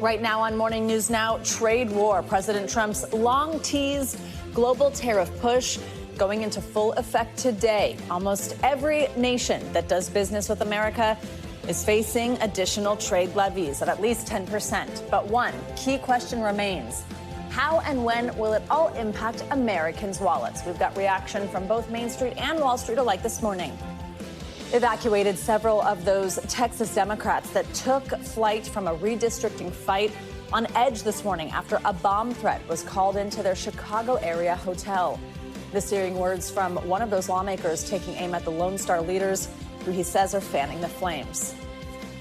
Right now on Morning News Now, trade war. President Trump's long-teased global tariff push going into full effect today. Almost every nation that does business with America is facing additional trade levies at least 10%. But one key question remains. How and when will it all impact Americans' wallets? We've got reaction from both Main Street and Wall Street alike this morning. Evacuated several of those Texas Democrats that took flight from a redistricting fight on edge this morning after a bomb threat was called into their Chicago area hotel. The searing words from one of those lawmakers taking aim at the Lone Star leaders, who he says are fanning the flames.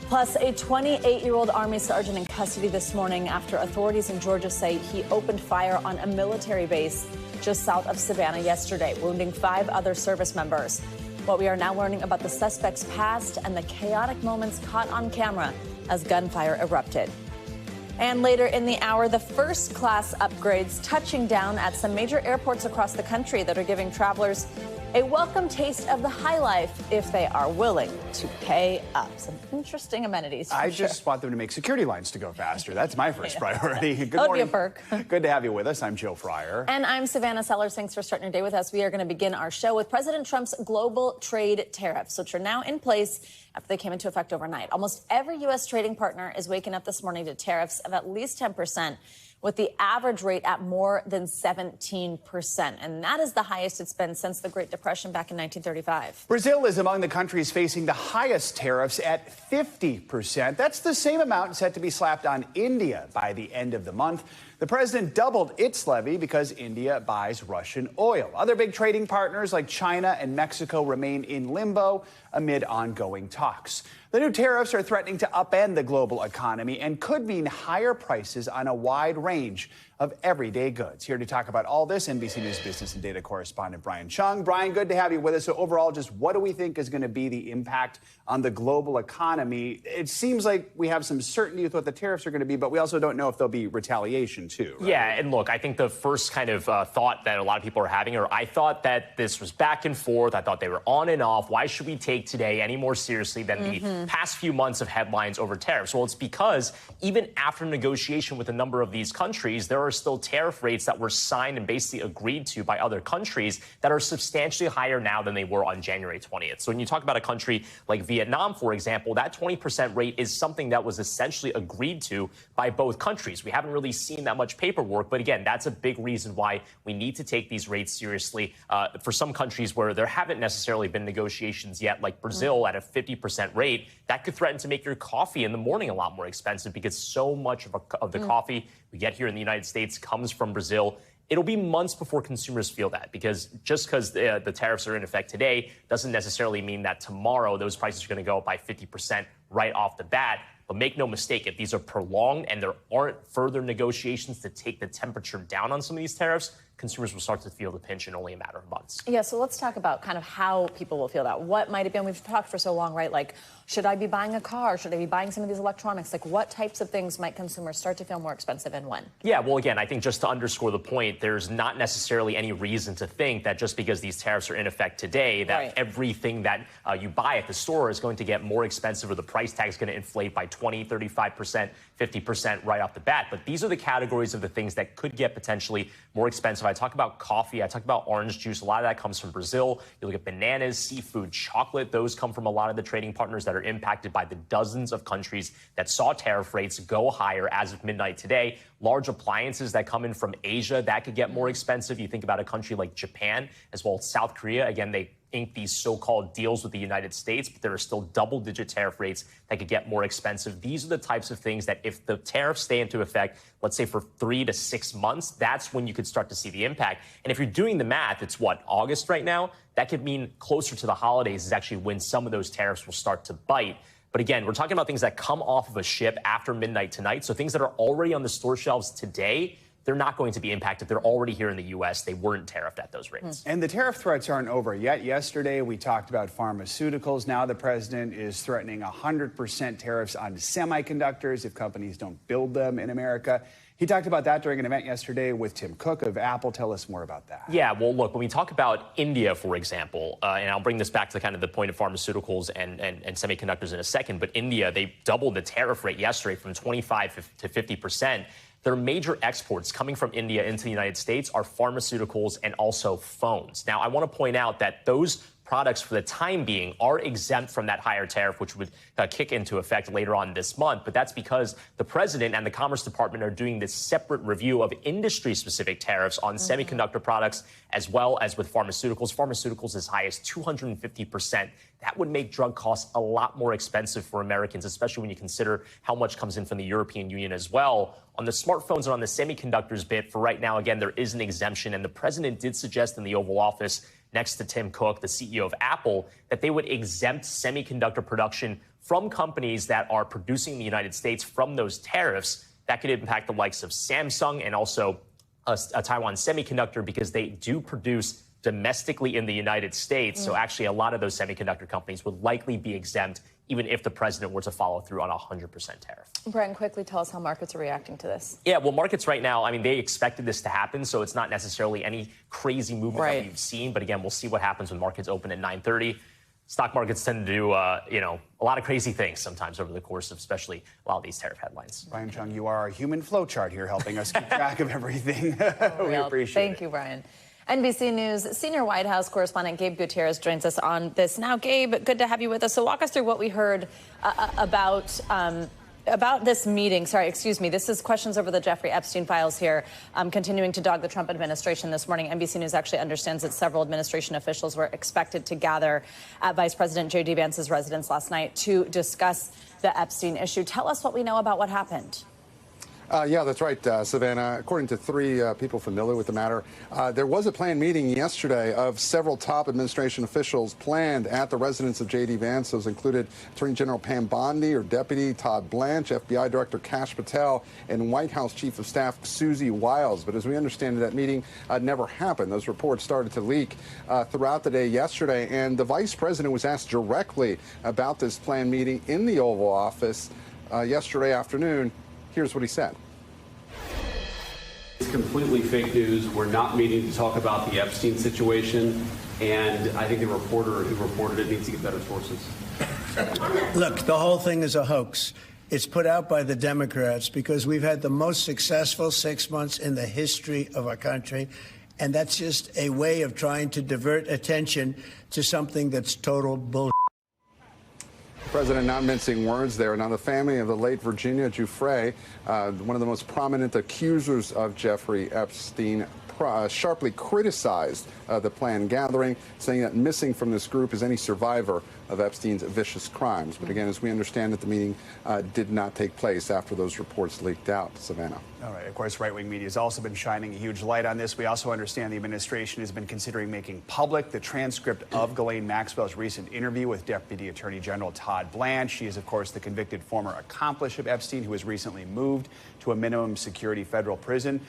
Plus, a 28-year-old Army sergeant in custody this morning after authorities in Georgia say he opened fire on a military base just south of Savannah yesterday, wounding 5 other service members. What we are now learning about the suspect's past and the chaotic moments caught on camera as gunfire erupted. And later in the hour, the first-class upgrades touching down at some major airports across the country that are giving travelers a welcome taste of the high life if they are willing to pay up. Some interesting amenities. I just want them to make security lines to go faster. That's my first priority. Good morning. That would be a perk. Good to have you with us. I'm Joe Fryer. And I'm Savannah Sellers. Thanks for starting your day with us. We are going to begin our show with President Trump's global trade tariffs, which are now in place after they came into effect overnight. Almost every U.S. trading partner is waking up this morning to tariffs of at least 10%. With the average rate at more than 17%. And that is the highest it's been since the Great Depression back in 1935. Brazil is among the countries facing the highest tariffs at 50%. That's the same amount set to be slapped on India by the end of the month. The president doubled its levy because India buys Russian oil. Other big trading partners like China and Mexico remain in limbo amid ongoing talks. The new tariffs are threatening to upend the global economy and could mean higher prices on a wide range of everyday goods. Here to talk about all this, NBC News business and data correspondent Brian Chung. Brian, good to have you with us. So overall, just what do we think is going to be the impact on the global economy? It seems like we have some certainty with what the tariffs are going to be, but we also don't know if there'll be retaliation too. Right? Yeah, and look, I think the first kind of thought that a lot of people are having, or I thought that this was back and forth. I thought they were on and off. Why should we take today any more seriously than the past few months of headlines over tariffs? Well, it's because even after negotiation with a number of these countries, there are still tariff rates that were signed and basically agreed to by other countries that are substantially higher now than they were on January 20th. So when you talk about a country like Vietnam, for example, that 20% rate is something that was essentially agreed to by both countries. We haven't really seen that much paperwork, but again, that's a big reason why we need to take these rates seriously. For some countries where there haven't necessarily been negotiations yet, like Brazil at a 50% rate, that could threaten to make your coffee in the morning a lot more expensive because so much of the coffee we get here in the United States comes from Brazil. It'll be months before consumers feel that, because just because the tariffs are in effect today doesn't necessarily mean that tomorrow those prices are going to go up by 50% right off the bat. But make no mistake, if these are prolonged and there aren't further negotiations to take the temperature down on some of these tariffs, consumers will start to feel the pinch in only a matter of months. Yeah, so let's talk about kind of how people will feel that. What might it be? And we've talked for so long, right? Like, should I be buying a car? Should I be buying some of these electronics? Like, what types of things might consumers start to feel more expensive and when? Yeah, well, again, I think just to underscore the point, there's not necessarily any reason to think that just because these tariffs are in effect today, that everything that you buy at the store is going to get more expensive or the price tag is going to inflate by 20, 35%, 50% right off the bat. But these are the categories of the things that could get potentially more expensive. I talk about coffee. I talk about orange juice. A lot of that comes from Brazil. You look at bananas, seafood, chocolate. Those come from a lot of the trading partners that are impacted by the dozens of countries that saw tariff rates go higher as of midnight today. Large appliances that come in from Asia, that could get more expensive. You think about a country like Japan as well as South Korea. Again, they ink these so-called deals with the United States, but there are still double-digit tariff rates that could get more expensive. These are the types of things that if the tariffs stay into effect, let's say for 3 to 6 months, that's when you could start to see the impact. And if you're doing the math, it's what, August right now? That could mean closer to the holidays is actually when some of those tariffs will start to bite. But again, we're talking about things that come off of a ship after midnight tonight. So things that are already on the store shelves today, they're not going to be impacted. They're already here in the U.S. They weren't tariffed at those rates. And the tariff threats aren't over yet. Yesterday, we talked about pharmaceuticals. Now the president is threatening 100% tariffs on semiconductors if companies don't build them in America. He talked about that during an event yesterday with Tim Cook of Apple. Tell us more about that. Yeah, well, look, when we talk about India, for example, and I'll bring this back to the point of pharmaceuticals and semiconductors in a second, but India, they doubled the tariff rate yesterday from 25 to 50%. Their major exports coming from India into the United States are pharmaceuticals and also phones. Now, I want to point out that those products for the time being are exempt from that higher tariff, which would kick into effect later on this month. But that's because the president and the Commerce Department are doing this separate review of industry-specific tariffs on semiconductor products as well as with pharmaceuticals. Pharmaceuticals as high as 250%. That would make drug costs a lot more expensive for Americans, especially when you consider how much comes in from the European Union as well. On the smartphones and on the semiconductors bit, for right now, again, there is an exemption. And the president did suggest in the Oval Office next to Tim Cook, the CEO of Apple, that they would exempt semiconductor production from companies that are producing in the United States from those tariffs. That could impact the likes of Samsung and also a Taiwan Semiconductor because they do produce domestically in the United States. So actually, a lot of those semiconductor companies would likely be exempt even if the president were to follow through on a 100% tariff. Brian, quickly tell us how markets are reacting to this. Yeah, well, markets right now, I mean, they expected this to happen, so it's not necessarily any crazy movement that we've seen. But again, we'll see what happens when markets open at 9:30. Stock markets tend to do, a lot of crazy things sometimes over the course of especially a lot of these tariff headlines. Brian Chung, you are our human flowchart here, helping us keep track of everything. We appreciate it. Thank you, Brian. NBC News senior White House correspondent Gabe Gutierrez joins us on this now. Gabe, good to have you with us. So walk us through what we heard about this meeting. This is questions over the Jeffrey Epstein files here, continuing to dog the Trump administration this morning. NBC News actually understands that several administration officials were expected to gather at Vice President J.D. Vance's residence last night to discuss the Epstein issue. Tell us what we know about what happened. Yeah, that's right, Savannah. According to three people familiar with the matter, there was a planned meeting yesterday of several top administration officials planned at the residence of J.D. Vance. Those included Attorney General Pam Bondi, or Deputy Todd Blanche, FBI Director Kash Patel, and White House Chief of Staff Susie Wiles. But as we understand it, that meeting never happened. Those reports started to leak throughout the day yesterday, and the vice president was asked directly about this planned meeting in the Oval Office yesterday afternoon. Here's what he said. It's completely fake news. We're not meeting to talk about the Epstein situation, and I think the reporter who reported it needs to get better sources. Look, the whole thing is a hoax. It's put out by the Democrats because we've had the most successful 6 months in the history of our country, and that's just a way of trying to divert attention to something that's total bullshit. President not mincing words there. Now, the family of the late Virginia Giuffre, one of the most prominent accusers of Jeffrey Epstein, sharply criticized the planned gathering, saying that missing from this group is any survivor of Epstein's vicious crimes. But again, as we understand it, the meeting did not take place after those reports leaked out. Savannah. All right. Of course, right-wing media has also been shining a huge light on this. We also understand the administration has been considering making public the transcript of Ghislaine Maxwell's recent interview with Deputy Attorney General Todd Blanche. She is, of course, the convicted former accomplice of Epstein who was recently moved to a minimum security federal prison.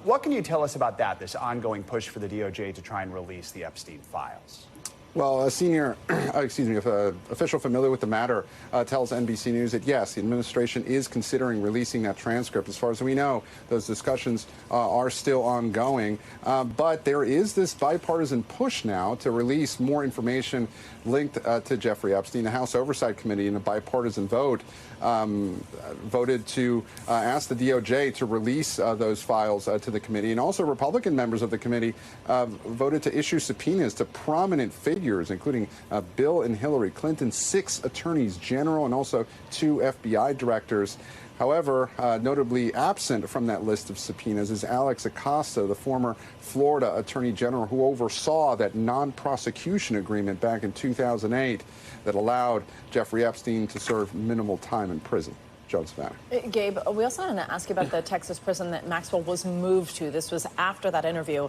What can you tell us about that, this ongoing push for the DOJ to try and release the Epstein files? Well, a senior, official familiar with the matter tells NBC News that, yes, the administration is considering releasing that transcript. As far as we know, those discussions are still ongoing. But there is this bipartisan push now to release more information linked to Jeffrey Epstein. The House Oversight Committee, in a bipartisan vote, voted to ask the DOJ to release those files to the committee. And also Republican members of the committee voted to issue subpoenas to prominent figures, including Bill and Hillary Clinton, 6 attorneys general, and also 2 FBI directors. However, notably absent from that list of subpoenas is Alex Acosta, the former Florida Attorney General who oversaw that non-prosecution agreement back in 2008 that allowed Jeffrey Epstein to serve minimal time in prison. Joe, Savannah. Gabe, we also wanted to ask you about the Texas prison that Maxwell was moved to. This was after that interview.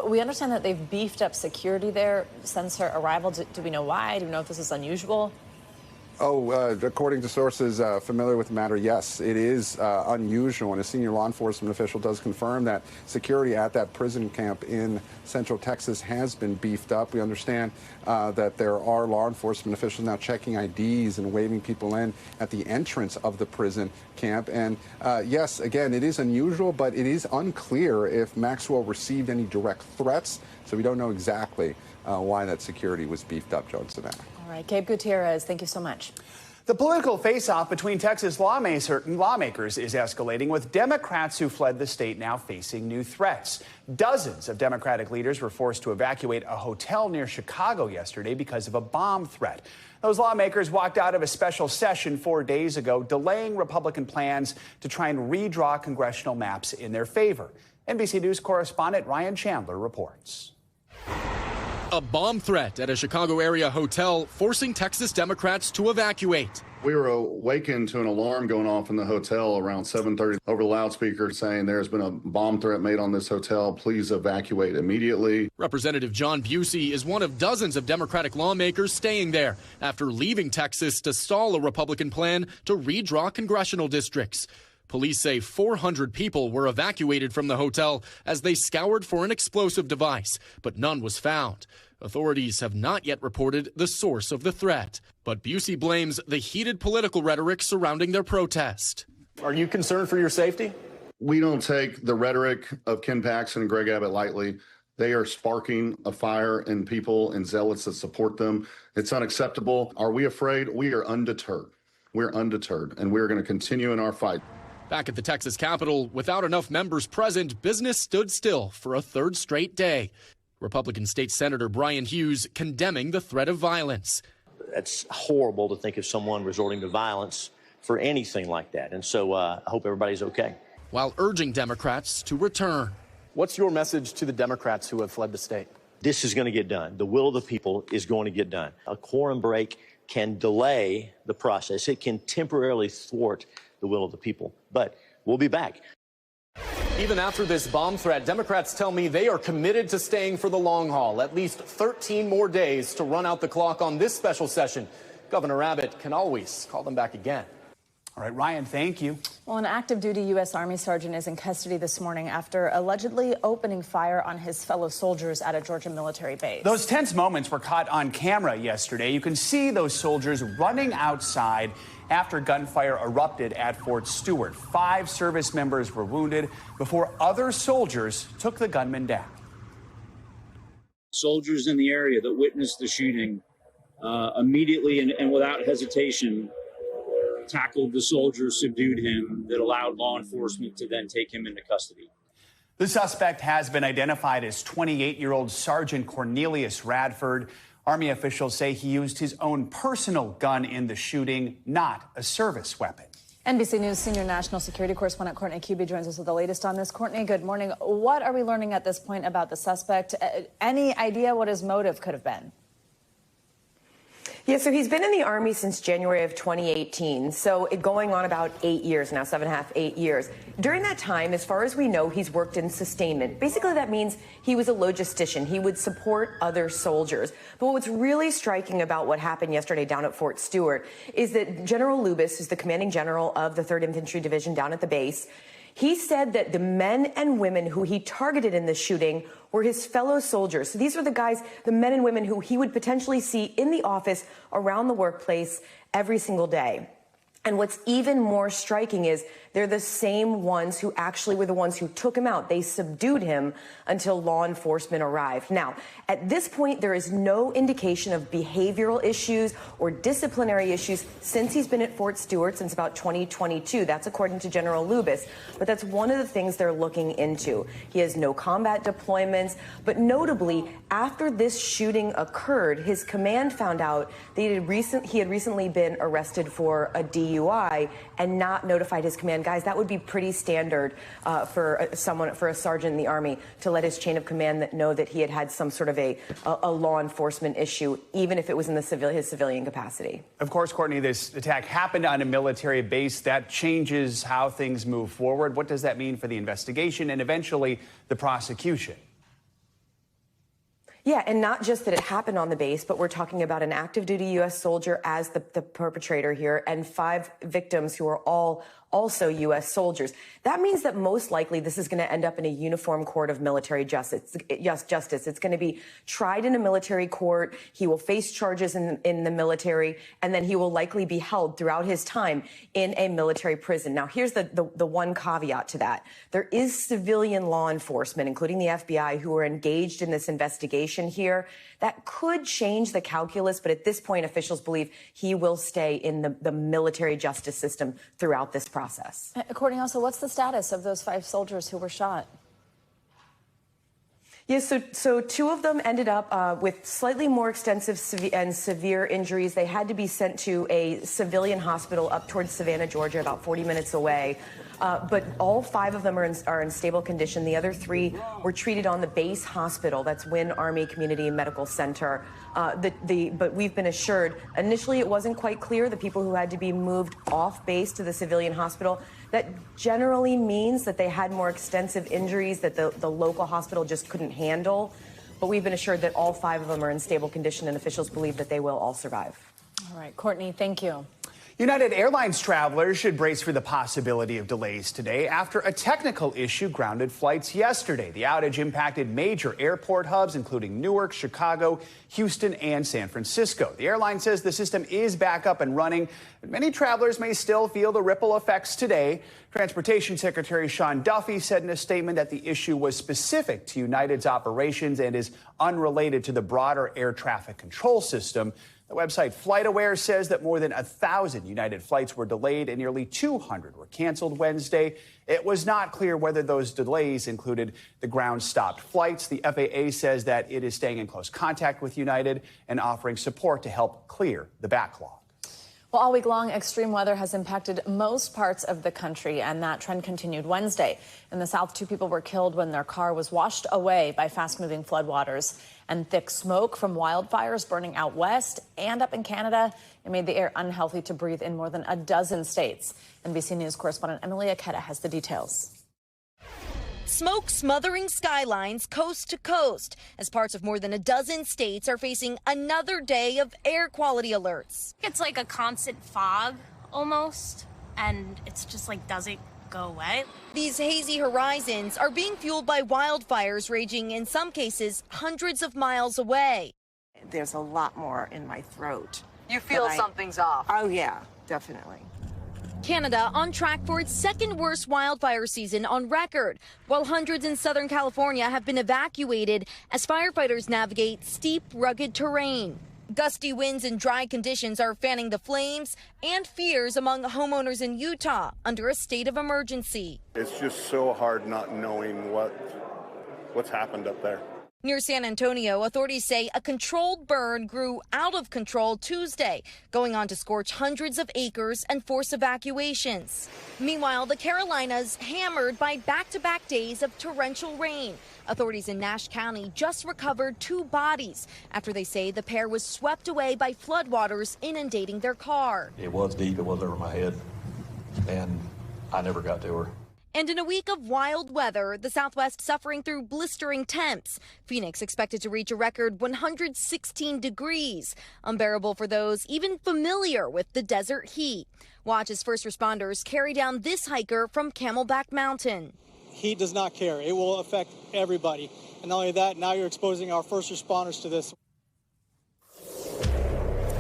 We understand that they've beefed up security there since her arrival. Do we know why? Do we know if this is unusual? According to sources familiar with the matter, yes, it is unusual, and a senior law enforcement official does confirm that security at that prison camp in Central Texas has been beefed up. We understand that there are law enforcement officials now checking IDs and waving people in at the entrance of the prison camp. And yes, again, it is unusual, but it is unclear if Maxwell received any direct threats, so we don't know exactly why that security was beefed up, Joan Savannah. All right, Gabe Gutierrez, thank you so much. The political face-off between Texas lawmakers is escalating, with Democrats who fled the state now facing new threats. Dozens of Democratic leaders were forced to evacuate a hotel near Chicago yesterday because of a bomb threat. Those lawmakers walked out of a special session 4 days ago, delaying Republican plans to try and redraw congressional maps in their favor. NBC News correspondent Ryan Chandler reports. A bomb threat at a Chicago area hotel forcing Texas Democrats to evacuate. We were awakened to an alarm going off in the hotel around 7:30 over the loudspeaker saying there's been a bomb threat made on this hotel. Please evacuate immediately. Representative John Busey is one of dozens of Democratic lawmakers staying there after leaving Texas to stall a Republican plan to redraw congressional districts. Police say 400 people were evacuated from the hotel as they scoured for an explosive device, but none was found. Authorities have not yet reported the source of the threat, but Busey blames the heated political rhetoric surrounding their protest. Are you concerned for your safety? We don't take the rhetoric of Ken Paxton and Greg Abbott lightly. They are sparking a fire in people and zealots that support them. It's unacceptable. Are we afraid? We are undeterred. We're undeterred, and we're going to continue in our fight. Back at the Texas Capitol, without enough members present, business stood still for a third straight day. Republican State Senator Brian Hughes condemning the threat of violence. It's horrible to think of someone resorting to violence for anything like that. And so I hope everybody's okay. While urging Democrats to return. What's your message to the Democrats who have fled the state? This is going to get done. The will of the people is going to get done. A quorum break can delay the process. It can temporarily thwart the will of the people. But we'll be back. Even after this bomb threat, Democrats tell me they are committed to staying for the long haul. At least 13 more days to run out the clock on this special session. Governor Abbott can always call them back again. All right, Ryan, thank you. Well, an active duty U.S. Army sergeant is in custody this morning after allegedly opening fire on his fellow soldiers at a Georgia military base. Those tense moments were caught on camera yesterday. You can see those soldiers running outside after gunfire erupted at Fort Stewart. 5 service members were wounded before other soldiers took the gunman down. Soldiers in the area that witnessed the shooting immediately and without hesitation tackled the soldier, subdued him, that allowed law enforcement to then take him into custody. The suspect has been identified as 28-year-old Sergeant Cornelius Radford. Army officials say he used his own personal gun in the shooting, not a service weapon. NBC News senior national security correspondent Courtney Cube joins us with the latest on this. Courtney, good morning. What are we learning at this point about the suspect? Any idea what his motive could have been? Yeah, so he's been in the Army since January of 2018, so going on about 8 years now, 7.5, 8 years. During that time, as far as we know, he's worked in sustainment. Basically, that means he was a logistician. He would support other soldiers. But what's really striking about what happened yesterday down at Fort Stewart is that General Lubis is the commanding general of the 3rd Infantry Division down at the base. He said that the men and women who he targeted in this shooting were his fellow soldiers. So these are the guys, the men and women who he would potentially see in the office, around the workplace, every single day. And what's even more striking is they're the same ones who actually were the ones who took him out. They subdued him until law enforcement arrived. Now, at this point, there is no indication of behavioral issues or disciplinary issues since he's been at Fort Stewart since about 2022. That's according to General Lubis. But that's one of the things they're looking into. He has no combat deployments. But notably, after this shooting occurred, his command found out that he had recently been arrested for a DUI and not notified his command. Guys, that would be pretty standard for a sergeant in the Army to let his chain of command know that he had had some sort of a law enforcement issue, even if it was in his civilian capacity. Of course, Courtney, this attack happened on a military base. That changes how things move forward. What does that mean for the investigation and eventually the prosecution? Yeah, and not just that it happened on the base, but we're talking about an active duty U.S. soldier as the perpetrator here and 5 victims who are all also U.S. soldiers. That means that most likely this is going to end up in a uniform court of military justice. It's going to be tried in a military court. He will face charges in the military, and then he will likely be held throughout his time in a military prison. Now, here's the one caveat to that. There is civilian law enforcement, including the FBI, who are engaged in this investigation here. That could change the calculus, but at this point, officials believe he will stay in the military justice system throughout this process. Courtney, also, what's the status of those 5 soldiers who were shot? Yes, so 2 of them ended up with slightly more extensive and severe injuries. They had to be sent to a civilian hospital up towards Savannah, Georgia, about 40 minutes away. But all 5 of them are in stable condition. The other 3 were treated on the base hospital. That's Wynn Army Community Medical Center. But we've been assured, initially it wasn't quite clear, the people who had to be moved off base to the civilian hospital. That generally means that they had more extensive injuries that the local hospital just couldn't handle. But we've been assured that all 5 of them are in stable condition, and officials believe that they will all survive. All right, Courtney, thank you. United Airlines travelers should brace for the possibility of delays today after a technical issue grounded flights yesterday. The outage impacted major airport hubs, including Newark, Chicago, Houston, and San Francisco. The airline says the system is back up and running, but many travelers may still feel the ripple effects today. Transportation Secretary Sean Duffy said in a statement that the issue was specific to United's operations and is unrelated to the broader air traffic control system. The website FlightAware says that more than 1,000 United flights were delayed and nearly 200 were canceled Wednesday. It was not clear whether those delays included the ground-stopped flights. The FAA says that it is staying in close contact with United and offering support to help clear the backlog. Well, all week long, extreme weather has impacted most parts of the country, and that trend continued Wednesday. In the South, 2 people were killed when their car was washed away by fast-moving floodwaters. And thick smoke from wildfires burning out west and up in Canada. It made the air unhealthy to breathe in more than a dozen states. NBC News correspondent Emily Aketa has the details. Smoke smothering skylines coast to coast as parts of more than a dozen states are facing another day of air quality alerts. It's like a constant fog almost, and it's just like doesn't go away. These hazy horizons are being fueled by wildfires raging in some cases hundreds of miles away. There's a lot more in my throat. You feel something's off? Oh yeah, definitely. Canada on track for its 2nd worst wildfire season on record, while hundreds in Southern California have been evacuated as firefighters navigate steep, rugged terrain. Gusty winds and dry conditions are fanning the flames and fears among homeowners in Utah under a state of emergency. It's just so hard not knowing what's happened up there. Near San Antonio, authorities say a controlled burn grew out of control Tuesday, going on to scorch hundreds of acres and force evacuations. Meanwhile, the Carolinas hammered by back-to-back days of torrential rain. Authorities in Nash County just recovered 2 bodies after they say the pair was swept away by floodwaters inundating their car. It was deep, it was over my head, and I never got to her. And in a week of wild weather, the Southwest suffering through blistering temps. Phoenix expected to reach a record 116 degrees, unbearable for those even familiar with the desert heat. Watch as first responders carry down this hiker from Camelback Mountain. Heat does not care. It will affect everybody. And not only that, now you're exposing our first responders to this.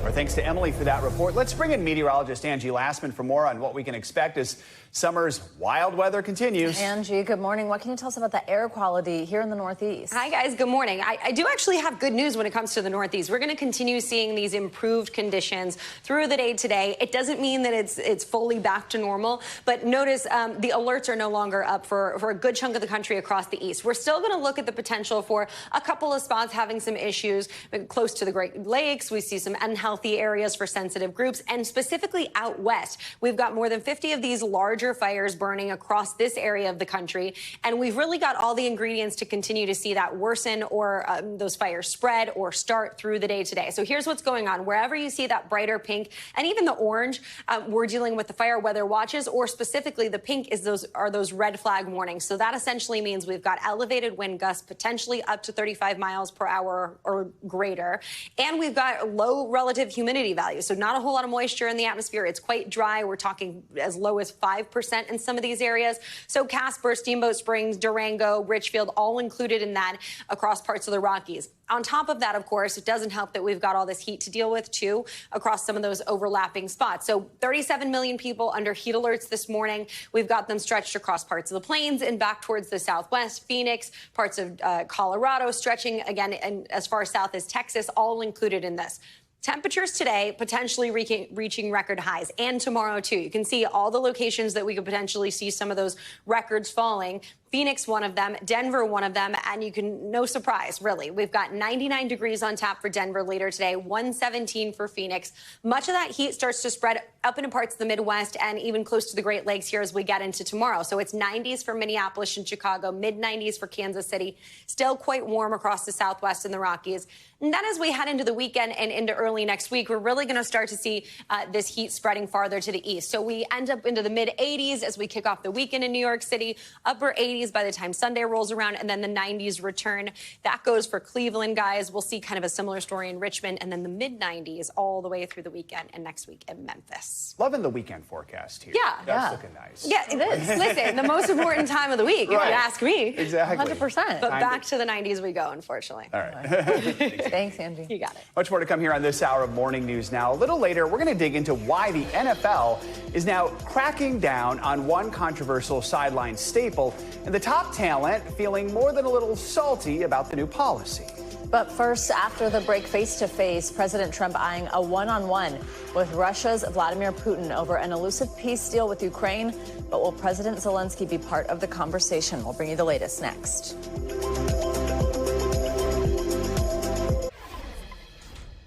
Our thanks to Emily for that report. Let's bring in meteorologist Angie Lassman for more on what we can expect as summer's wild weather continues. Angie, good morning. What can you tell us about the air quality here in the Northeast? Hi, guys. Good morning. I do actually have good news when it comes to the Northeast. We're going to continue seeing these improved conditions through the day today. It doesn't mean that it's fully back to normal, but notice the alerts are no longer up for a good chunk of the country across the east. We're still going to look at the potential for a couple of spots having some issues close to the Great Lakes. We see some unhealthy areas for sensitive groups, and specifically out west. We've got more than 50 of these larger larger fires burning across this area of the country. And we've really got all the ingredients to continue to see that worsen or those fires spread or start through the day today. So here's what's going on. Wherever you see that brighter pink and even the orange, we're dealing with the fire weather watches, or specifically the pink are those red flag warnings. So that essentially means we've got elevated wind gusts, potentially up to 35 miles per hour or greater. And we've got low relative humidity values. So not a whole lot of moisture in the atmosphere. It's quite dry. We're talking as low as 5% in some of these areas. So Casper, Steamboat Springs, Durango, Richfield, all included in that across parts of the Rockies. On top of that, of course, it doesn't help that we've got all this heat to deal with, too, across some of those overlapping spots. So 37 million people under heat alerts this morning. We've got them stretched across parts of the plains and back towards the southwest, Phoenix, parts of Colorado, stretching again and as far south as Texas, all included in this. Temperatures today potentially reaching record highs, and tomorrow, too. You can see all the locations that we could potentially see some of those records falling. Phoenix, one of them, Denver, one of them, and you can, no surprise, really. We've got 99 degrees on tap for Denver later today, 117 for Phoenix. Much of that heat starts to spread up into parts of the Midwest and even close to the Great Lakes here as we get into tomorrow. So it's 90s for Minneapolis and Chicago, mid-90s for Kansas City, still quite warm across the Southwest and the Rockies. And then as we head into the weekend and into early next week, we're really going to start to see this heat spreading farther to the east. So we end up into the mid-80s as we kick off the weekend in New York City, upper 80s by the time Sunday rolls around, and then the 90s return. That goes for Cleveland, guys. We'll see kind of a similar story in Richmond, and then the mid-90s all the way through the weekend and next week in Memphis. Loving the weekend forecast here. Yeah. That's looking nice. Yeah, it is. Listen, the most important time of the week, if you ask me. Exactly. 100%. But back to the 90s we go, unfortunately. All right. Thanks, Angie. You got it. Much more to come here on this hour of Morning News Now. A little later, we're going to dig into why the NFL is now cracking down on one controversial sideline staple, and the top talent feeling more than a little salty about the new policy. But first, after the break, face-to-face, President Trump eyeing a one-on-one with Russia's Vladimir Putin over an elusive peace deal with Ukraine. But will President Zelensky be part of the conversation? We'll bring you the latest next.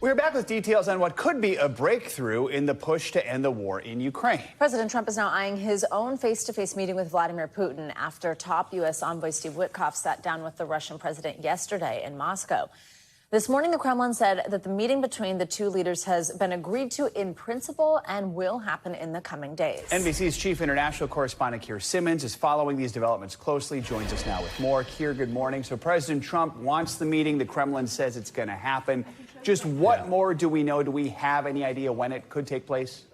We're back with details on what could be a breakthrough in the push to end the war in Ukraine. President Trump is now eyeing his own face-to-face meeting with Vladimir Putin after top U.S. envoy Steve Witkoff sat down with the Russian president yesterday in Moscow. This morning, the Kremlin said that the meeting between the two leaders has been agreed to in principle and will happen in the coming days. NBC's chief international correspondent Keir Simmons is following these developments closely, joins us now with more. Keir, good morning. So President Trump wants the meeting. The Kremlin says it's going to happen. Just what more do we know? Do we have any idea when it could take place?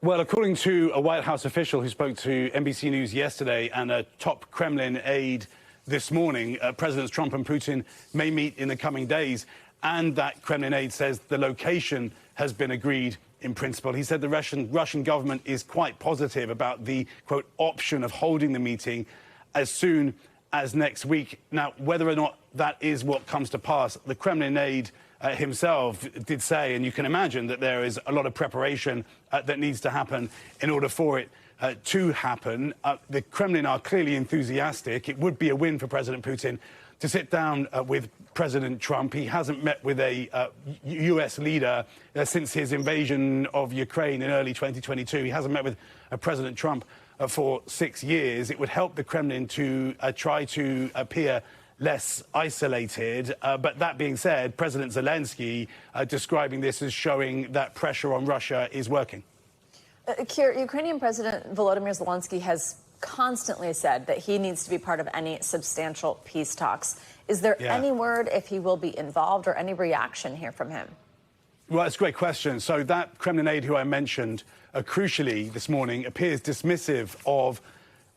Well, according to a White House official who spoke to NBC News yesterday and a top Kremlin aide this morning, Presidents Trump and Putin may meet in the coming days. And that Kremlin aide says the location has been agreed in principle. He said the Russian government is quite positive about the, quote, option of holding the meeting as soon as next week. Now, whether or not that is what comes to pass, the Kremlin aide himself did say, and you can imagine that there is a lot of preparation that needs to happen in order for it to happen. The Kremlin are clearly enthusiastic. It would be a win for President Putin to sit down with President Trump. He hasn't met with a U.S. leader since his invasion of Ukraine in early 2022. He hasn't met with President Trump for 6 years. It would help the Kremlin to try to appear less isolated. But that being said, President Zelensky describing this as showing that pressure on Russia is working. Keir, Ukrainian President Volodymyr Zelensky has constantly said that he needs to be part of any substantial peace talks. Is there any word if he will be involved or any reaction here from him? Well, it's a great question. So that Kremlin aide who I mentioned, crucially this morning, appears dismissive of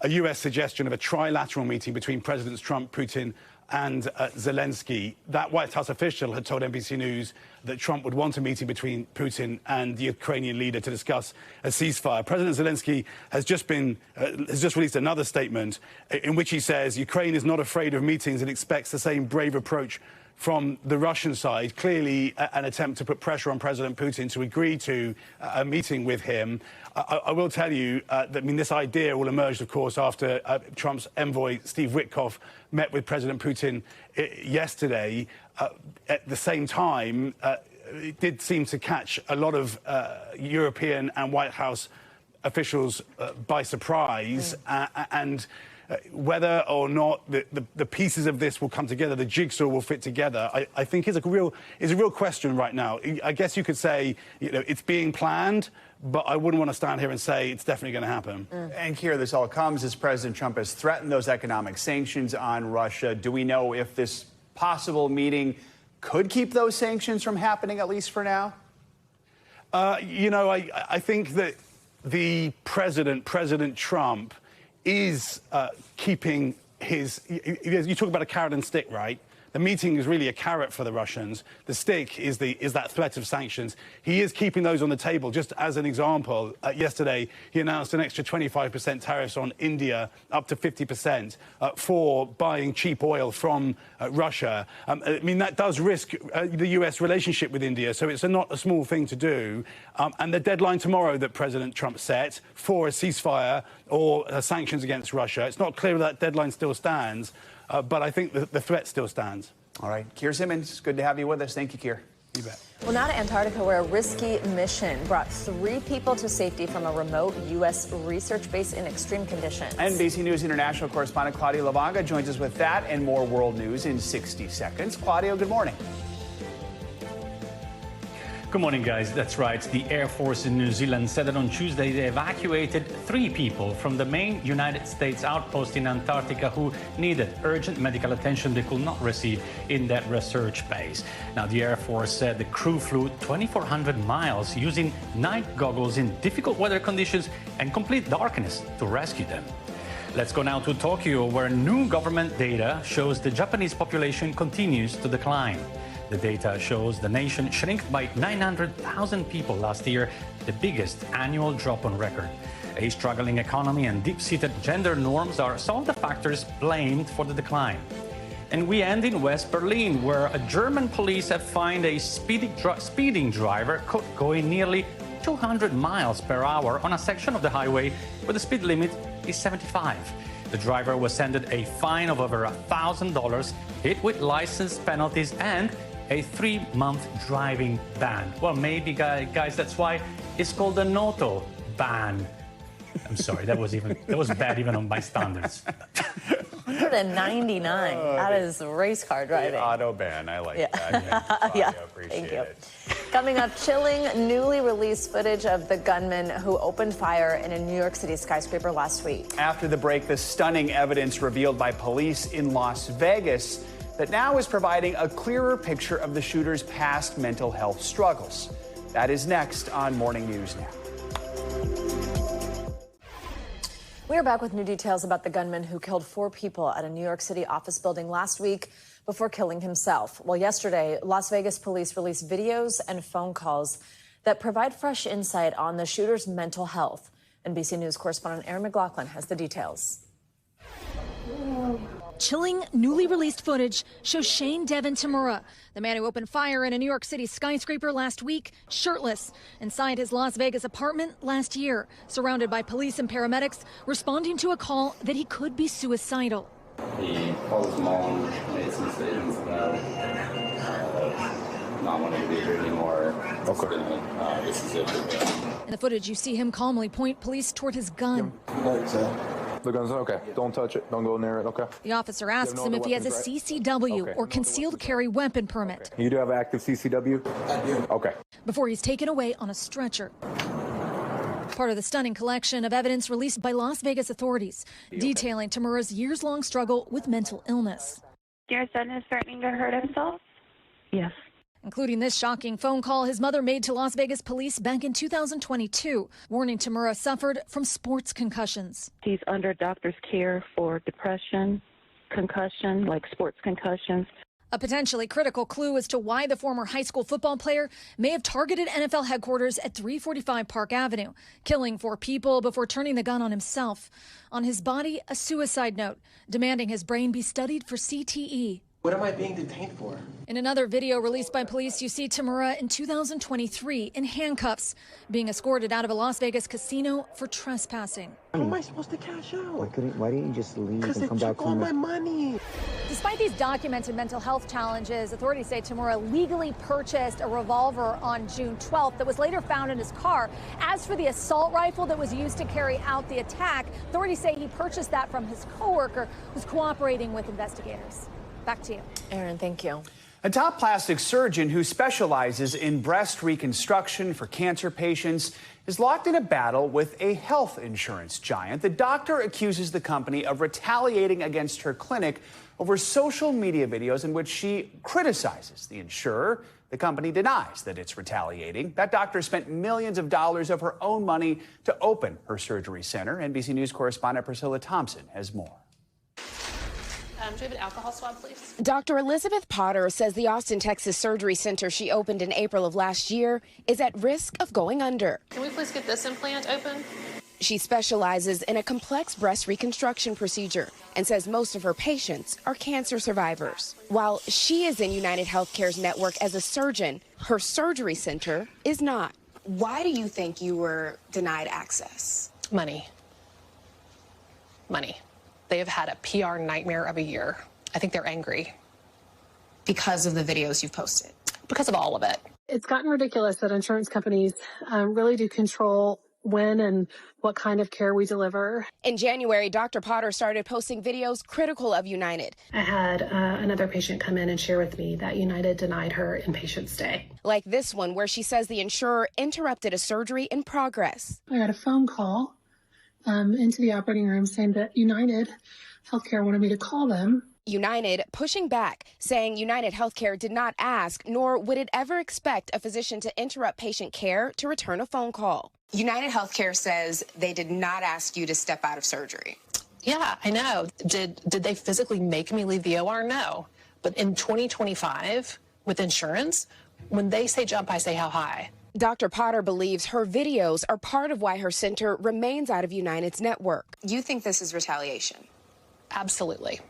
a U.S. suggestion of a trilateral meeting between Presidents Trump, Putin and Zelensky. That White House official had told NBC News that Trump would want a meeting between Putin and the Ukrainian leader to discuss a ceasefire. President Zelensky has just released another statement in which he says Ukraine is not afraid of meetings and expects the same brave approach from the Russian side. Clearly an attempt to put pressure on President Putin to agree to a meeting with him. I will tell you that, this idea will emerge, of course, after Trump's envoy, Steve Witkoff, met with President Putin yesterday. At the same time, it did seem to catch a lot of European and White House officials by surprise, and whether or not the pieces of this will come together, the jigsaw will fit together, I think is a real question right now. I guess you could say, it's being planned, but I wouldn't want to stand here and say it's definitely going to happen. And here, this all comes as President Trump has threatened those economic sanctions on Russia. Do we know if this possible meeting could keep those sanctions from happening, at least for now? I think that the President Trump, is keeping his... You talk about a carrot and stick, right? The meeting is really a carrot for the Russians. The stick is that threat of sanctions. He is keeping those on the table. Just as an example, yesterday he announced an extra 25% tariffs on India, up to 50%, for buying cheap oil from Russia. I mean, that does risk the U.S. relationship with India, so it's not a small thing to do. And the deadline tomorrow that President Trump set for a ceasefire or sanctions against Russia, it's not clear that deadline still stands. But I think the threat still stands. All right. Keir Simmons, good to have you with us. Thank you, Keir. You bet. Well, now to Antarctica, where a risky mission brought 3 people to safety from a remote U.S. research base in extreme conditions. NBC News international correspondent Claudio Lavaga joins us with that and more world news in 60 seconds. Claudio, good morning. Good morning, guys. That's right. The Air Force in New Zealand said that on Tuesday they evacuated 3 people from the main United States outpost in Antarctica who needed urgent medical attention they could not receive in that research base. Now, the Air Force said the crew flew 2,400 miles using night goggles in difficult weather conditions and complete darkness to rescue them. Let's go now to Tokyo, where new government data shows the Japanese population continues to decline. The data shows the nation shrank by 900,000 people last year, the biggest annual drop on record. A struggling economy and deep-seated gender norms are some of the factors blamed for the decline. And we end in West Berlin, where a German police have fined a speeding driver caught going nearly 200 miles per hour on a section of the highway where the speed limit is 75. The driver was handed a fine of over $1,000, hit with license penalties and a 3-month driving ban. Well, maybe, guys, that's why it's called an auto ban. I'm sorry, that was bad even on my standards. 199. That is race car driving. The auto ban. I like that. Yeah. Appreciate Thank you. it. Coming up, chilling, newly released footage of the gunman who opened fire in a New York City skyscraper last week. After the break, the stunning evidence revealed by police in Las Vegas that now is providing a clearer picture of the shooter's past mental health struggles. That is next on Morning News Now. We are back with new details about the gunman who killed 4 people at a New York City office building last week before killing himself. Well, yesterday, Las Vegas police released videos and phone calls that provide fresh insight on the shooter's mental health. NBC News correspondent Erin McLaughlin has the details. Chilling, newly released footage shows Shane Devin Tamura, the man who opened fire in a New York City skyscraper last week, shirtless, inside his Las Vegas apartment last year, surrounded by police and paramedics, responding to a call that he could be suicidal. He called his mom, made some statements about not wanting to be here anymore. Okay. This is it. In the footage, you see him calmly point police toward his gun. The gun's okay. Don't touch it. Don't go near it. Okay. The officer asks him if he has a CCW or concealed carry weapon permit. You do have an active CCW? I do. Okay. Before he's taken away on a stretcher. Part of the stunning collection of evidence released by Las Vegas authorities, detailing Tamura's years-long struggle with mental illness. Your son is threatening to hurt himself? Yes. Including this shocking phone call his mother made to Las Vegas police back in 2022, warning Tamura suffered from sports concussions. He's under doctor's care for depression, concussion, like sports concussions. A potentially critical clue as to why the former high school football player may have targeted NFL headquarters at 345 Park Avenue, killing 4 people before turning the gun on himself. On his body, a suicide note demanding his brain be studied for CTE. What am I being detained for? In another video released by police, you see Tamura in 2023 in handcuffs, being escorted out of a Las Vegas casino for trespassing. How am I supposed to cash out? Why didn't you just leave Because and they come back took all my money. Despite these documented mental health challenges, authorities say Tamura legally purchased a revolver on June 12th that was later found in his car. As for the assault rifle that was used to carry out the attack, authorities say he purchased that from his coworker who's cooperating with investigators. Back to you. Aaron, thank you. A top plastic surgeon who specializes in breast reconstruction for cancer patients is locked in a battle with a health insurance giant. The doctor accuses the company of retaliating against her clinic over social media videos in which she criticizes the insurer. The company denies that it's retaliating. That doctor spent millions of dollars of her own money to open her surgery center. NBC News correspondent Priscilla Thompson has more. Do you have an alcohol swab, please? Dr. Elizabeth Potter says the Austin, Texas surgery center she opened in April of last year is at risk of going under. Can we please get this implant open? She specializes in a complex breast reconstruction procedure and says most of her patients are cancer survivors. While she is in United Healthcare's network as a surgeon, her surgery center is not. Why do you think you were denied access? Money. They have had a PR nightmare of a year. I think they're angry. Because of the videos you've posted? Because of all of it. It's gotten ridiculous that insurance companies really do control when and what kind of care we deliver. In January, Dr. Potter started posting videos critical of United. I had another patient come in and share with me that United denied her inpatient stay. Like this one, where she says the insurer interrupted a surgery in progress. I got a phone call into the operating room saying that United Healthcare wanted me to call them. United pushing back, saying United Healthcare did not ask, nor would it ever expect a physician to interrupt patient care to return a phone call. United Healthcare says they did not ask you to step out of surgery. Yeah, I know. Did they physically make me leave the OR? No. But in 2025, with insurance, when they say jump, I say how high. Dr. Potter believes her videos are part of why her center remains out of United's network. You think this is retaliation? Absolutely.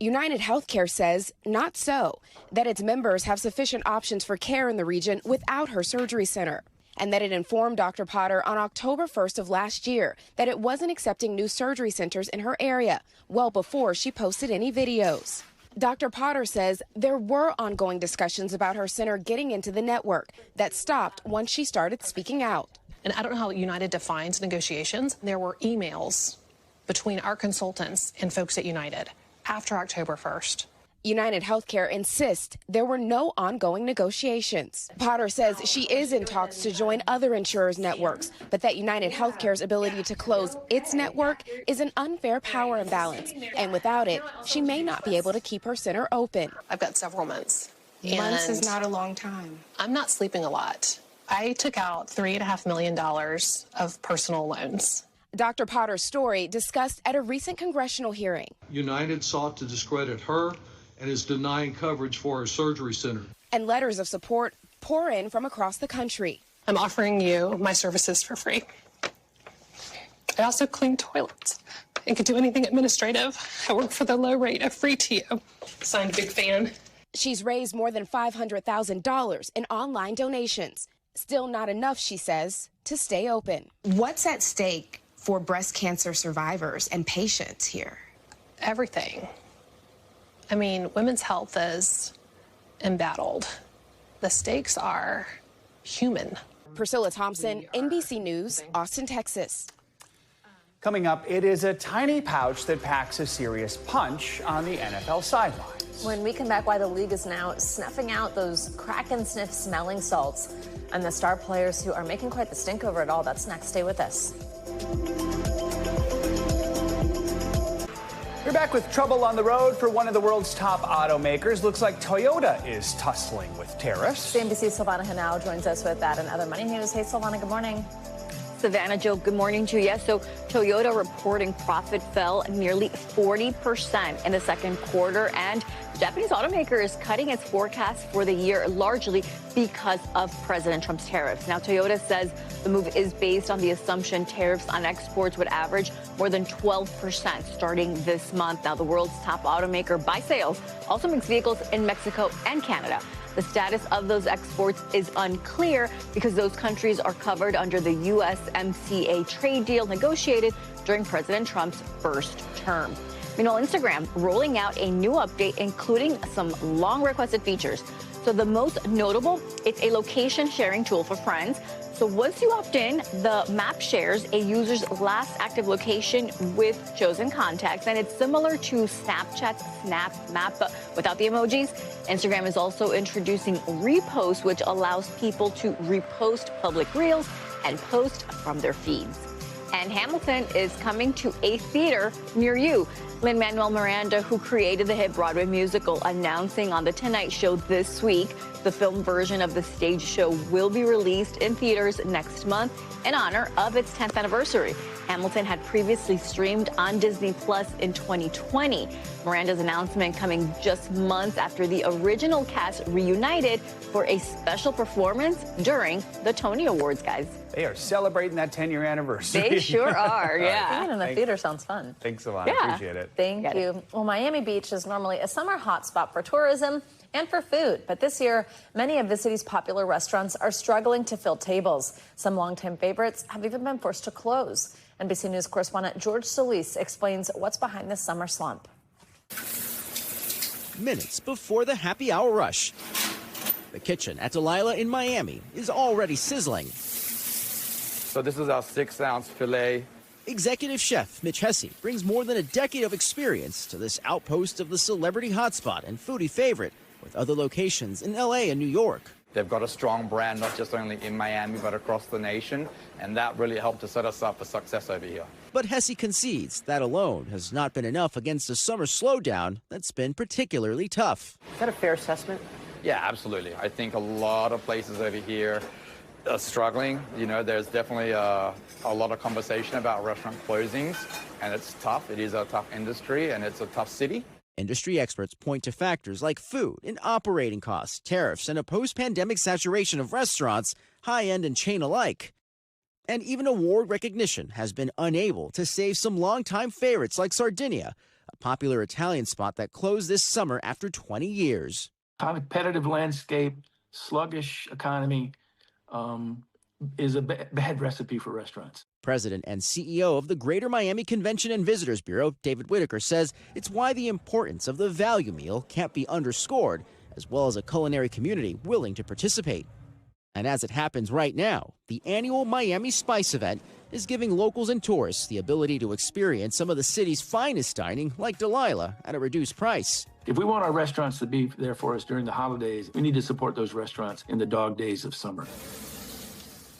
United Healthcare says not so, that its members have sufficient options for care in the region without her surgery center, and that it informed Dr. Potter on October 1st of last year that it wasn't accepting new surgery centers in her area, well before she posted any videos. Dr. Potter says there were ongoing discussions about her center getting into the network that stopped once she started speaking out. And I don't know how United defines negotiations. There were emails between our consultants and folks at United after October 1st. United Healthcare insists there were no ongoing negotiations. Potter says she is in talks to join other insurers' networks, but that United Healthcare's ability to close its network is an unfair power imbalance, and without it, she may not be able to keep her center open. I've got several months. Months is not a long time. I'm not sleeping a lot. I took out $3.5 million of personal loans. Dr. Potter's story discussed at a recent congressional hearing. United sought to discredit her and is denying coverage for her surgery center. And letters of support pour in from across the country. I'm offering you my services for free. I also clean toilets and could do anything administrative. I work for the low rate of free TO. Signed, big fan. She's raised more than $500,000 in online donations. Still not enough, she says, to stay open. What's at stake for breast cancer survivors and patients here? Everything. I mean, women's health is embattled. The stakes are human. Priscilla Thompson, NBC News, Austin, Texas. Coming up, it is a tiny pouch that packs a serious punch on the NFL sidelines. When we come back, why the league is now snuffing out those crack and sniff smelling salts and the star players who are making quite the stink over it all. That's next. Stay with us. We're back with trouble on the road for one of the world's top automakers. Looks like Toyota is tussling with tariffs. CNBC's Silvana Henao joins us with that and other money news. Hey, Silvana, good morning. Savannah. Joe, good morning to you. Yes, so Toyota reporting profit fell nearly 40% in the second quarter, and the Japanese automaker is cutting its forecast for the year largely because of President Trump's tariffs. Now, Toyota says the move is based on the assumption tariffs on exports would average more than 12% starting this month. Now, the world's top automaker by sales also makes vehicles in Mexico and Canada. The status of those exports is unclear because those countries are covered under the USMCA trade deal negotiated during President Trump's first term. Meanwhile, Instagram rolling out a new update, including some long-requested features. So the most notable, it's a location sharing tool for friends. So once you opt in, the map shares a user's last active location with chosen contacts, and it's similar to Snapchat's Snap Map, but without the emojis. Instagram is also introducing repost, which allows people to repost public reels and post from their feeds. And Hamilton is coming to a theater near you. Lin-Manuel Miranda, who created the hit Broadway musical, announcing on The Tonight Show this week the film version of the stage show will be released in theaters next month in honor of its 10th anniversary. Hamilton had previously streamed on Disney Plus in 2020. Miranda's announcement coming just months after the original cast reunited for a special performance during the Tony Awards, guys. They are celebrating that 10-year anniversary. They sure are, yeah. Being in the theater sounds fun. Thanks a lot. Yeah. Appreciate it. Thank you. Well, Miami Beach is normally a summer hotspot for tourism and for food. But this year, many of the city's popular restaurants are struggling to fill tables. Some longtime favorites have even been forced to close. NBC News correspondent George Solis explains what's behind this summer slump. Minutes before the happy hour rush, the kitchen at Delilah in Miami is already sizzling. So this is our 6-ounce filet. Executive chef Mitch Hesse brings more than a decade of experience to this outpost of the celebrity hotspot and foodie favorite, with other locations in LA and New York. They've got a strong brand, not just only in Miami, but across the nation, and that really helped to set us up for success over here. But Hesse concedes that alone has not been enough against a summer slowdown that's been particularly tough. Is that a fair assessment? Yeah, absolutely. I think a lot of places over here are struggling. You know, there's definitely a lot of conversation about restaurant closings, and it's tough. It is a tough industry, and it's a tough city. Industry experts point to factors like food and operating costs, tariffs, and a post-pandemic saturation of restaurants, high-end and chain alike. And even award recognition has been unable to save some longtime favorites like Sardinia, a popular Italian spot that closed this summer after 20 years. Competitive landscape, sluggish economy is a bad recipe for restaurants. President and CEO of the Greater Miami Convention and Visitors Bureau, David Whitaker, says it's why the importance of the value meal can't be underscored, as well as a culinary community willing to participate. And as it happens right now, the annual Miami Spice event is giving locals and tourists the ability to experience some of the city's finest dining, like Delilah, at a reduced price. If we want our restaurants to be there for us during the holidays, we need to support those restaurants in the dog days of summer.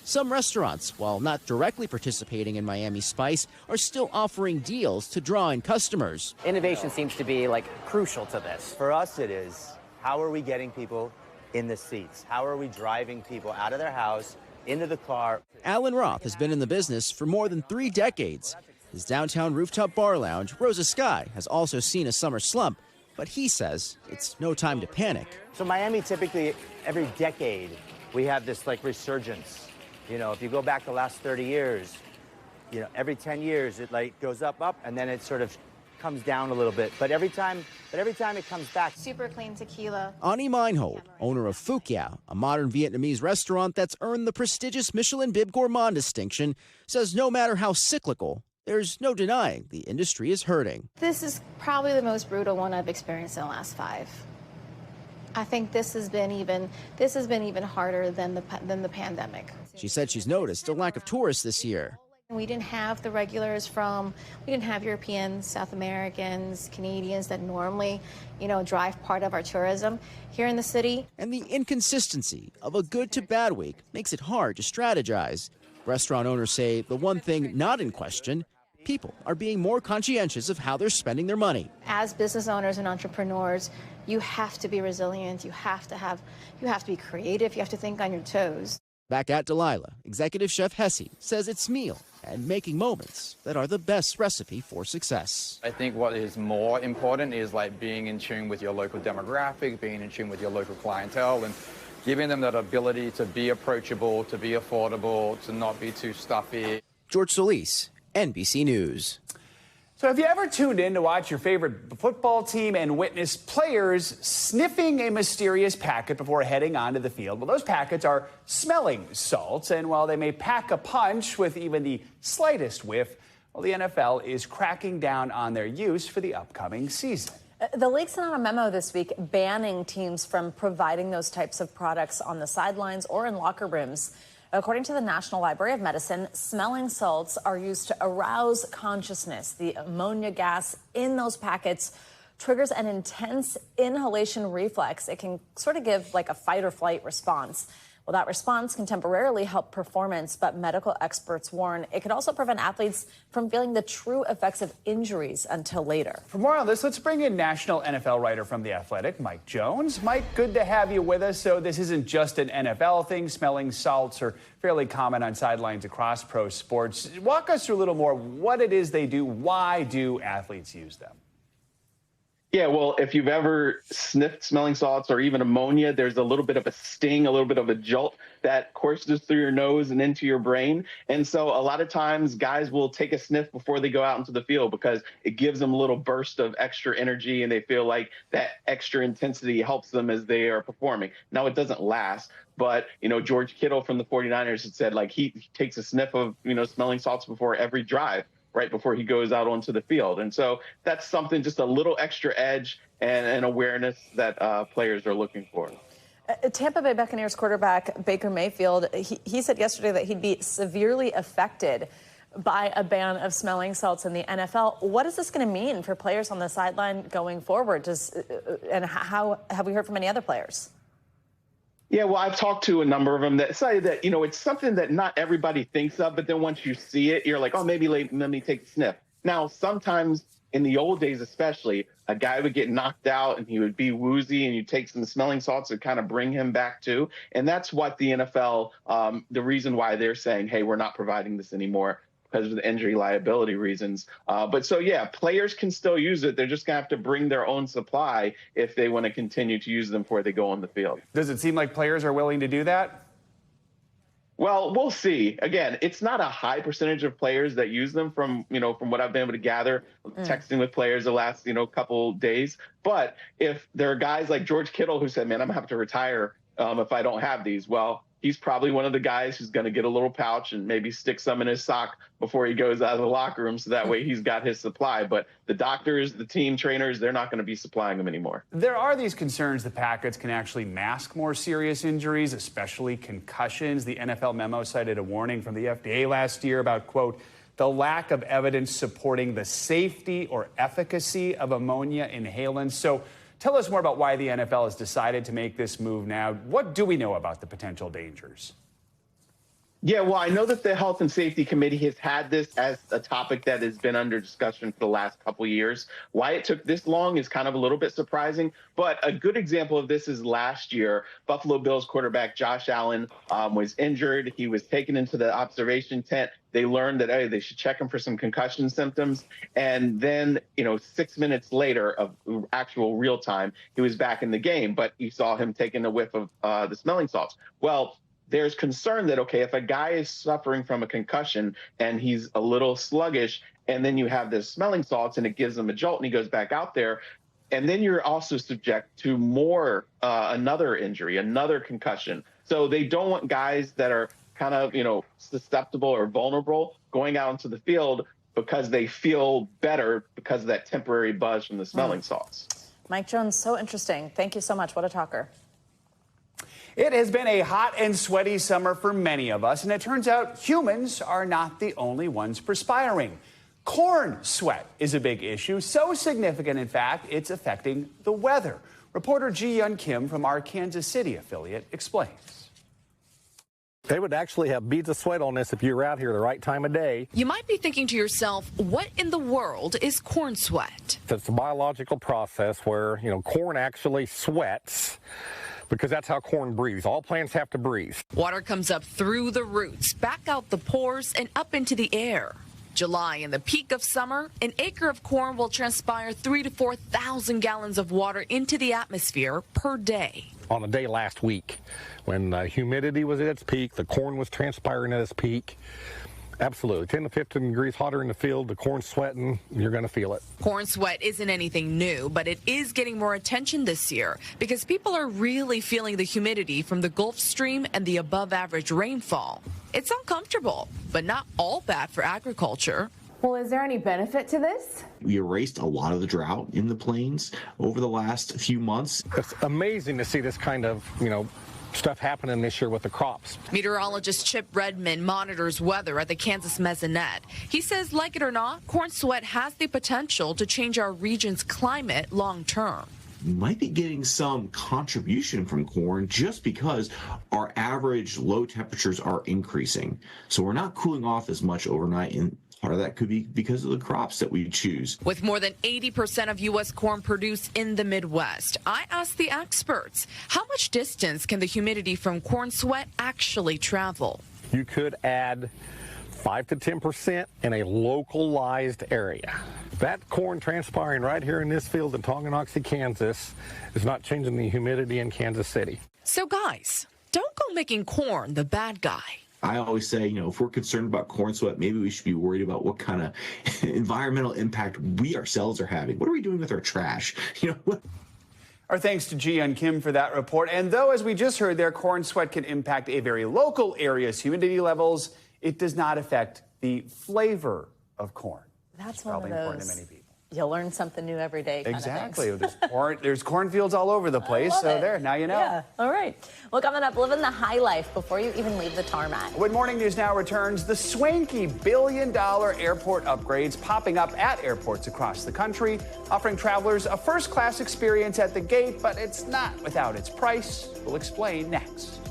Some restaurants, while not directly participating in Miami Spice, are still offering deals to draw in customers. Innovation seems to be crucial to this. For us, it is, how are we getting people in the seats? How are we driving people out of their house, into the car? Alan Roth has been in the business for more than 3 decades. His downtown rooftop bar lounge, Rosa Sky, has also seen a summer slump, but he says it's no time to panic. So Miami, typically, every decade, we have this resurgence. You know, if you go back the last 30 years, you know, every 10 years, it goes up, and then it sort of comes down a little bit. But every time it comes back. Super clean tequila. Ani Meinhold, owner of Phuc Yao, a modern Vietnamese restaurant that's earned the prestigious Michelin Bib Gourmand distinction, says no matter how cyclical, there's no denying the industry is hurting. This is probably the most brutal one I've experienced in the last 5. I think this has been even harder than the pandemic. She said she's noticed a lack of tourists this year. We didn't have the regulars we didn't have Europeans, South Americans, Canadians that normally, drive part of our tourism here in the city. And the inconsistency of a good to bad week makes it hard to strategize. Restaurant owners say the one thing not in question, people are being more conscientious of how they're spending their money. As business owners and entrepreneurs, you have to be resilient. You have to be creative. You have to think on your toes. Back at Delilah, Executive Chef Hesse says it's meal and making moments that are the best recipe for success. I think what is more important is like being in tune with your local demographic, being in tune with your local clientele, and giving them that ability to be approachable, to be affordable, to not be too stuffy. George Solis, NBC News. So have you ever tuned in to watch your favorite football team and witness players sniffing a mysterious packet before heading onto the field? Well, those packets are smelling salts, and while they may pack a punch with even the slightest whiff, well, the NFL is cracking down on their use for the upcoming season. The league sent out a memo this week banning teams from providing those types of products on the sidelines or in locker rooms. According to the National Library of Medicine, smelling salts are used to arouse consciousness. The ammonia gas in those packets triggers an intense inhalation reflex. It can sort of give like a fight or flight response. Well, that response can temporarily help performance, but medical experts warn it could also prevent athletes from feeling the true effects of injuries until later. For more on this, let's bring in national NFL writer from The Athletic, Mike Jones. Mike, good to have you with us. So this isn't just an NFL thing. Smelling salts are fairly common on sidelines across pro sports. Walk us through a little more what it is they do. Why do athletes use them? Yeah, well, if you've ever sniffed smelling salts or even ammonia, there's a little bit of a sting, a little bit of a jolt that courses through your nose and into your brain. And so a lot of times guys will take a sniff before they go out into the field because it gives them a little burst of extra energy and they feel like that extra intensity helps them as they are performing. Now, it doesn't last. But, George Kittle from the 49ers had said, like, he takes a sniff of, smelling salts before every drive, right before he goes out onto the field. And so that's something, just a little extra edge and an awareness that players are looking for. Tampa Bay Buccaneers quarterback Baker Mayfield, he said yesterday that he'd be severely affected by a ban of smelling salts in the NFL. What is this going to mean for players on the sideline going forward? And how have we heard from any other players? Yeah, well, I've talked to a number of them that say that, it's something that not everybody thinks of, but then once you see it, you're like, oh, maybe let me take a sniff. Now, sometimes in the old days, especially, a guy would get knocked out and he would be woozy and you take some smelling salts to kind of bring him back to. And that's what the NFL, the reason why they're saying, hey, we're not providing this anymore because of the injury liability reasons. But so, yeah, players can still use it. They're just going to have to bring their own supply if they want to continue to use them before they go on the field. Does it seem like players are willing to do that? Well, we'll see. Again, it's not a high percentage of players that use them from what I've been able to gather, texting with players the last, couple days. But if there are guys like George Kittle who said, man, I'm going to have to retire if I don't have these. Well, he's probably one of the guys who's going to get a little pouch and maybe stick some in his sock before he goes out of the locker room. So that way he's got his supply. But the doctors, the team trainers, they're not going to be supplying them anymore. There are these concerns the packets can actually mask more serious injuries, especially concussions. The NFL memo cited a warning from the FDA last year about, quote, the lack of evidence supporting the safety or efficacy of ammonia inhalants. So tell us more about why the NFL has decided to make this move now. What do we know about the potential dangers? Yeah, well, I know that the Health and Safety Committee has had this as a topic that has been under discussion for the last couple of years. Why it took this long is kind of a little bit surprising. But a good example of this is last year, Buffalo Bills quarterback Josh Allen was injured. He was taken into the observation tent. They learned that, hey, they should check him for some concussion symptoms. And then, 6 minutes later of actual real time, he was back in the game. But you saw him taking a whiff of the smelling salts. Well, there's concern that, okay, if a guy is suffering from a concussion and he's a little sluggish, and then you have this smelling salts and it gives him a jolt and he goes back out there, and then you're also subject to more, another injury, another concussion. So they don't want guys that are kind of, susceptible or vulnerable going out into the field because they feel better because of that temporary buzz from the smelling salts. Mike Jones, so interesting. Thank you so much. What a talker. It has been a hot and sweaty summer for many of us, and it turns out humans are not the only ones perspiring. Corn sweat is a big issue, so significant, in fact, it's affecting the weather. Reporter Ji-Yun Kim from our Kansas City affiliate explains. They would actually have beads of sweat on this if you were out here the right time of day. You might be thinking to yourself, what in the world is corn sweat? It's a biological process where, corn actually sweats because that's how corn breathes. All plants have to breathe. Water comes up through the roots, back out the pores, and up into the air. July, in the peak of summer, an acre of corn will transpire 3,000 to 4,000 gallons of water into the atmosphere per day. On a day last week, when humidity was at its peak, the corn was transpiring at its peak. Absolutely. 10 to 15 degrees hotter in the field, the corn's sweating, you're going to feel it. Corn sweat isn't anything new, but it is getting more attention this year because people are really feeling the humidity from the Gulf Stream and the above average rainfall. It's uncomfortable, but not all bad for agriculture. Well, is there any benefit to this? We erased a lot of the drought in the plains over the last few months. It's amazing to see this kind of, stuff happening this year with the crops. Meteorologist Chip Redman monitors weather at the Kansas Mesonet. He says, like it or not, corn sweat has the potential to change our region's climate long term. We might be getting some contribution from corn just because our average low temperatures are increasing. So we're not cooling off as much overnight, and part of that could be because of the crops that we choose. With more than 80% of U.S. corn produced in the Midwest, I asked the experts, how much distance can the humidity from corn sweat actually travel? You could add 5 to 10% in a localized area. That corn transpiring right here in this field in Tonganoxie, Kansas, is not changing the humidity in Kansas City. So guys, don't go making corn the bad guy. I always say, if we're concerned about corn sweat, maybe we should be worried about what kind of environmental impact we ourselves are having. What are we doing with our trash? Our thanks to Ji-Yeon Kim for that report. And though, as we just heard there, corn sweat can impact a very local area's humidity levels, it does not affect the flavor of corn. That's one of those. Important to many people. You learn something new every day. Exactly. There's cornfields all over the place. So there, now you know. Yeah. All right. Well, coming up, living the high life before you even leave the tarmac. When Morning News Now returns, the swanky billion-dollar airport upgrades popping up at airports across the country, offering travelers a first-class experience at the gate, but it's not without its price. We'll explain next.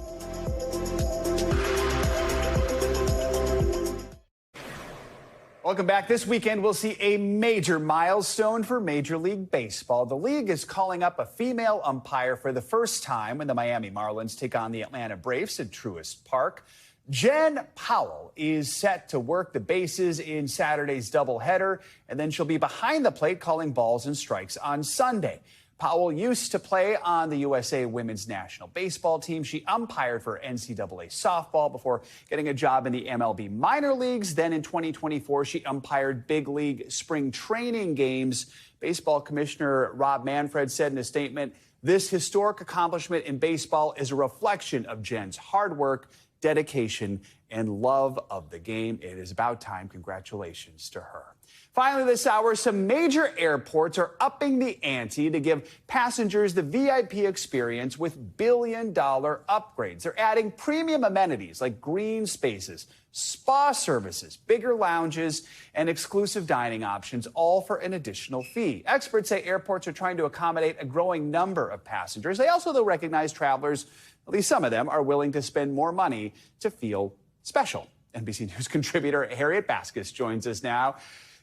Welcome back. This weekend, we'll see a major milestone for Major League Baseball. The league is calling up a female umpire for the first time when the Miami Marlins take on the Atlanta Braves at Truist Park. Jen Powell is set to work the bases in Saturday's doubleheader, and then she'll be behind the plate calling balls and strikes on Sunday. Powell used to play on the USA Women's National Baseball team. She umpired for NCAA softball before getting a job in the MLB minor leagues. Then in 2024, she umpired big league spring training games. Baseball Commissioner Rob Manfred said in a statement, "This historic accomplishment in baseball is a reflection of Jen's hard work, dedication, and love of the game. It is about time. Congratulations to her." Finally this hour, some major airports are upping the ante to give passengers the VIP experience with billion-dollar upgrades. They're adding premium amenities like green spaces, spa services, bigger lounges, and exclusive dining options, all for an additional fee. Experts say airports are trying to accommodate a growing number of passengers. They also, though, recognize travelers, at least some of them, are willing to spend more money to feel special. NBC News contributor Harriet Baskus joins us now,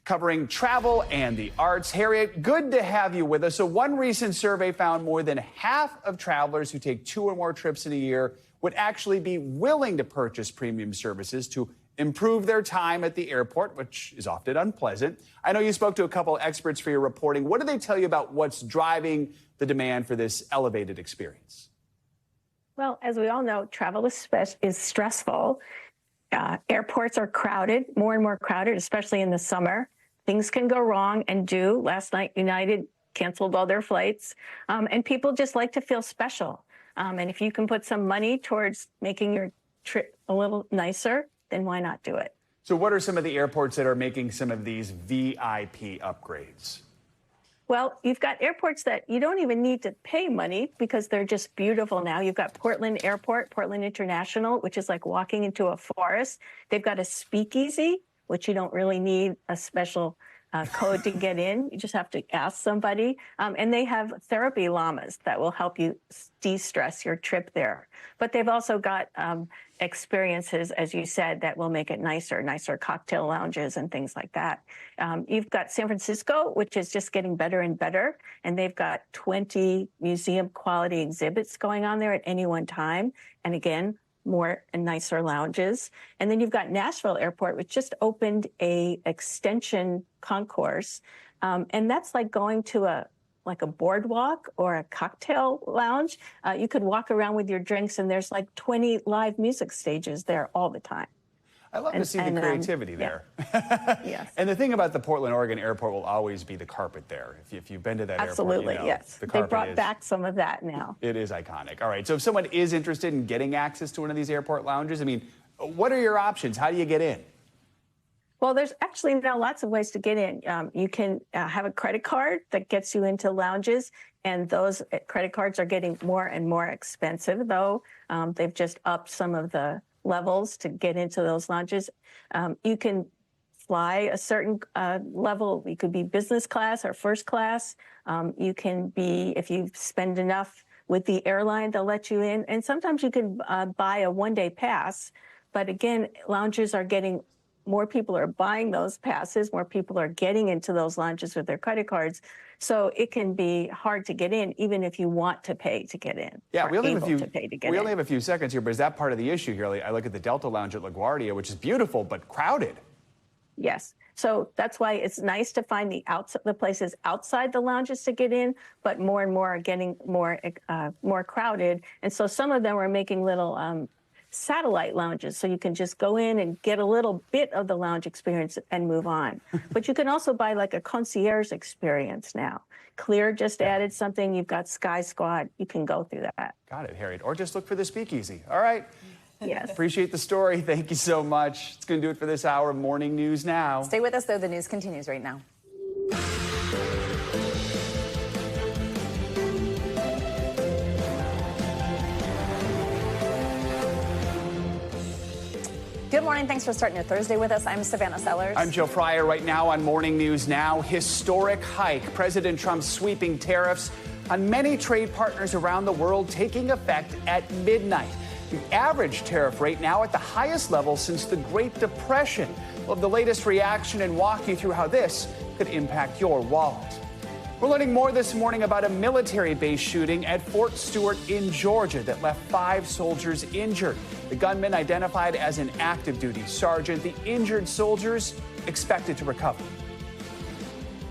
covering travel and the arts. Harriet, good to have you with us. So one recent survey found more than half of travelers who take 2 or more trips in a year would actually be willing to purchase premium services to improve their time at the airport, which is often unpleasant. I know you spoke to a couple of experts for your reporting. What do they tell you about what's driving the demand for this elevated experience? Well, as we all know, travel is stressful. Airports are crowded, more and more crowded, especially in the summer. Things can go wrong and do. Last night, United canceled all their flights, and people just like to feel special. And if you can put some money towards making your trip a little nicer, then why not do it? So what are some of the airports that are making some of these VIP upgrades? Well, you've got airports that you don't even need to pay money because they're just beautiful now. You've got Portland Airport, Portland International, which is like walking into a forest. They've got a speakeasy, which you don't really need a special code to get in. You just have to ask somebody. And they have therapy llamas that will help you de-stress your trip there. But they've also got experiences, as you said, that will make it nicer cocktail lounges and things like that. You've got San Francisco, which is just getting better and better. And they've got 20 museum quality exhibits going on there at any one time. And again, more and nicer lounges. And then you've got Nashville Airport, which just opened a extension concourse. And that's like going to a boardwalk or a cocktail lounge. You could walk around with your drinks and there's like 20 live music stages there all the time. I love to see the creativity there. Yes. And the thing about the Portland, Oregon airport will always be the carpet there. If you've been to that Absolutely, airport, yes. They brought back some of that now. It is iconic. All right, so if someone is interested in getting access to one of these airport lounges, I mean, what are your options? How do you get in? Well, there's actually now lots of ways to get in. You can have a credit card that gets you into lounges, and those credit cards are getting more and more expensive, though. They've just upped some of the levels to get into those lounges. You can fly a certain level. You could be business class or first class. You can be, if you spend enough with the airline, they'll let you in. And sometimes you can buy a one-day pass. But again, lounges are getting, more people are buying those passes, more people are getting into those lounges with their credit cards. So it can be hard to get in, even if you want to pay to get in. Yeah, we only have a few seconds here, but is that part of the issue here? I look at the Delta Lounge at LaGuardia, which is beautiful, but crowded. Yes. So that's why it's nice to find the places outside the lounges to get in, but more and more are getting more crowded. And so some of them are making little satellite lounges, so you can just go in and get a little bit of the lounge experience and move on. But you can also buy like a concierge experience now. Clear just added something. You've got Sky Squad. You can go through that. Got it, Harriet. Or just look for the speakeasy. All right. Yes. Appreciate the story. Thank you so much. It's going to do it for this hour of Morning News Now. Stay with us, though. The news continues right now. Good morning. Thanks for starting your Thursday with us. I'm Savannah Sellers. I'm Joe Fryer. Right now on Morning News Now, historic hike. President Trump's sweeping tariffs on many trade partners around the world taking effect at midnight. The average tariff rate now at the highest level since the Great Depression. We'll have the latest reaction and walk you through how this could impact your wallet. We're learning more this morning about a military base shooting at Fort Stewart in Georgia that left 5 soldiers injured. The gunman identified as an active duty sergeant. The injured soldiers expected to recover.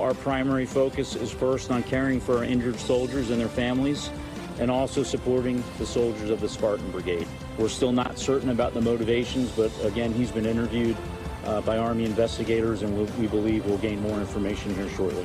Our primary focus is first on caring for our injured soldiers and their families, and also supporting the soldiers of the Spartan Brigade. We're still not certain about the motivations, but again, he's been interviewed by Army investigators, and we believe we'll gain more information here shortly.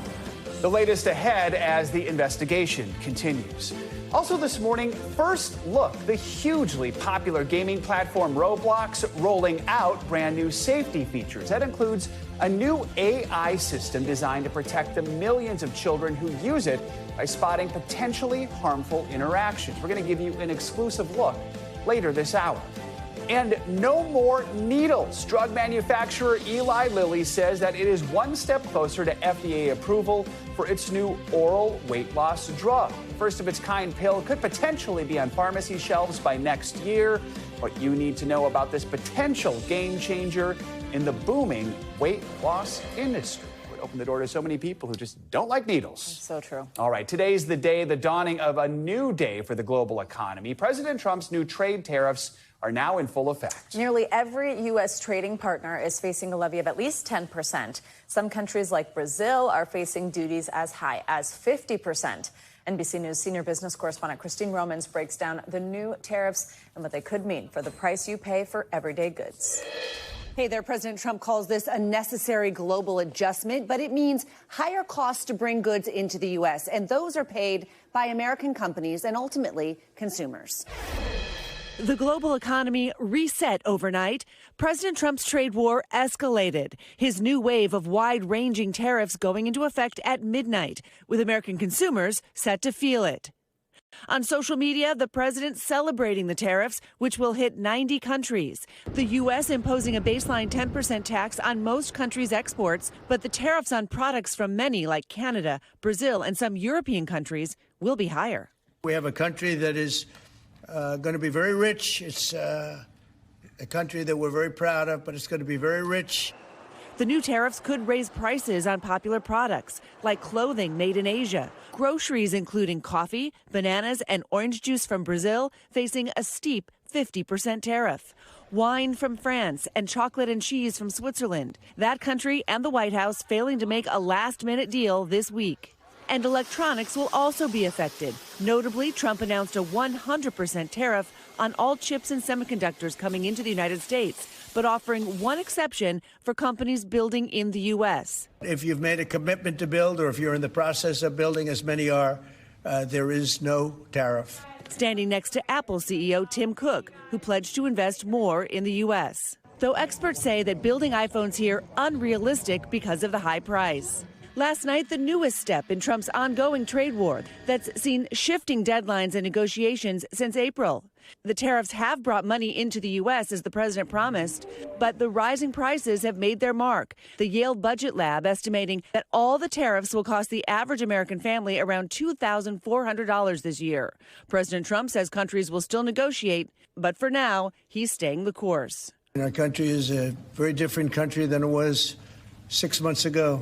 The latest ahead as the investigation continues. Also this morning, First Look, the hugely popular gaming platform Roblox, rolling out brand new safety features. That includes a new AI system designed to protect the millions of children who use it by spotting potentially harmful interactions. We're going to give you an exclusive look later this hour. And no more needles. Drug manufacturer Eli Lilly says that it is one step closer to FDA approval for its new oral weight loss drug. First of its kind pill could potentially be on pharmacy shelves by next year. What you need to know about this potential game changer in the booming weight loss industry. It would open the door to so many people who just don't like needles. So true. All right, today's the day, the dawning of a new day for the global economy. President Trump's new trade tariffs are now in full effect. Nearly every U.S. trading partner is facing a levy of at least 10%. Some countries like Brazil are facing duties as high as 50%. NBC News senior business correspondent Christine Romans breaks down the new tariffs and what they could mean for the price you pay for everyday goods. Hey there, President Trump calls this a necessary global adjustment, but it means higher costs to bring goods into the U.S., and those are paid by American companies and ultimately consumers. The global economy reset overnight. President Trump's trade war escalated. His new wave of wide-ranging tariffs going into effect at midnight, with American consumers set to feel it. On social media, the president celebrating the tariffs, which will hit 90 countries. The U.S. imposing a baseline 10% tax on most countries' exports, but the tariffs on products from many, like Canada, Brazil, and some European countries, will be higher. We have a country that is going to be very rich. It's a country that we're very proud of, but it's going to be very rich. The new tariffs could raise prices on popular products, like clothing made in Asia, groceries including coffee, bananas, and orange juice from Brazil, facing a steep 50% tariff. Wine from France and chocolate and cheese from Switzerland. That country and the White House failing to make a last-minute deal this week. And electronics will also be affected. Notably, Trump announced a 100% tariff on all chips and semiconductors coming into the United States, but offering one exception for companies building in the U.S. If you've made a commitment to build, or if you're in the process of building, as many are, there is no tariff. Standing next to Apple CEO Tim Cook, who pledged to invest more in the U.S. Though experts say that building iPhones here unrealistic because of the high price. Last night, the newest step in Trump's ongoing trade war that's seen shifting deadlines and negotiations since April. The tariffs have brought money into the U.S., as the president promised, but the rising prices have made their mark. The Yale Budget Lab estimating that all the tariffs will cost the average American family around $2,400 this year. President Trump says countries will still negotiate, but for now, he's staying the course. Our country is a very different country than it was 6 months ago.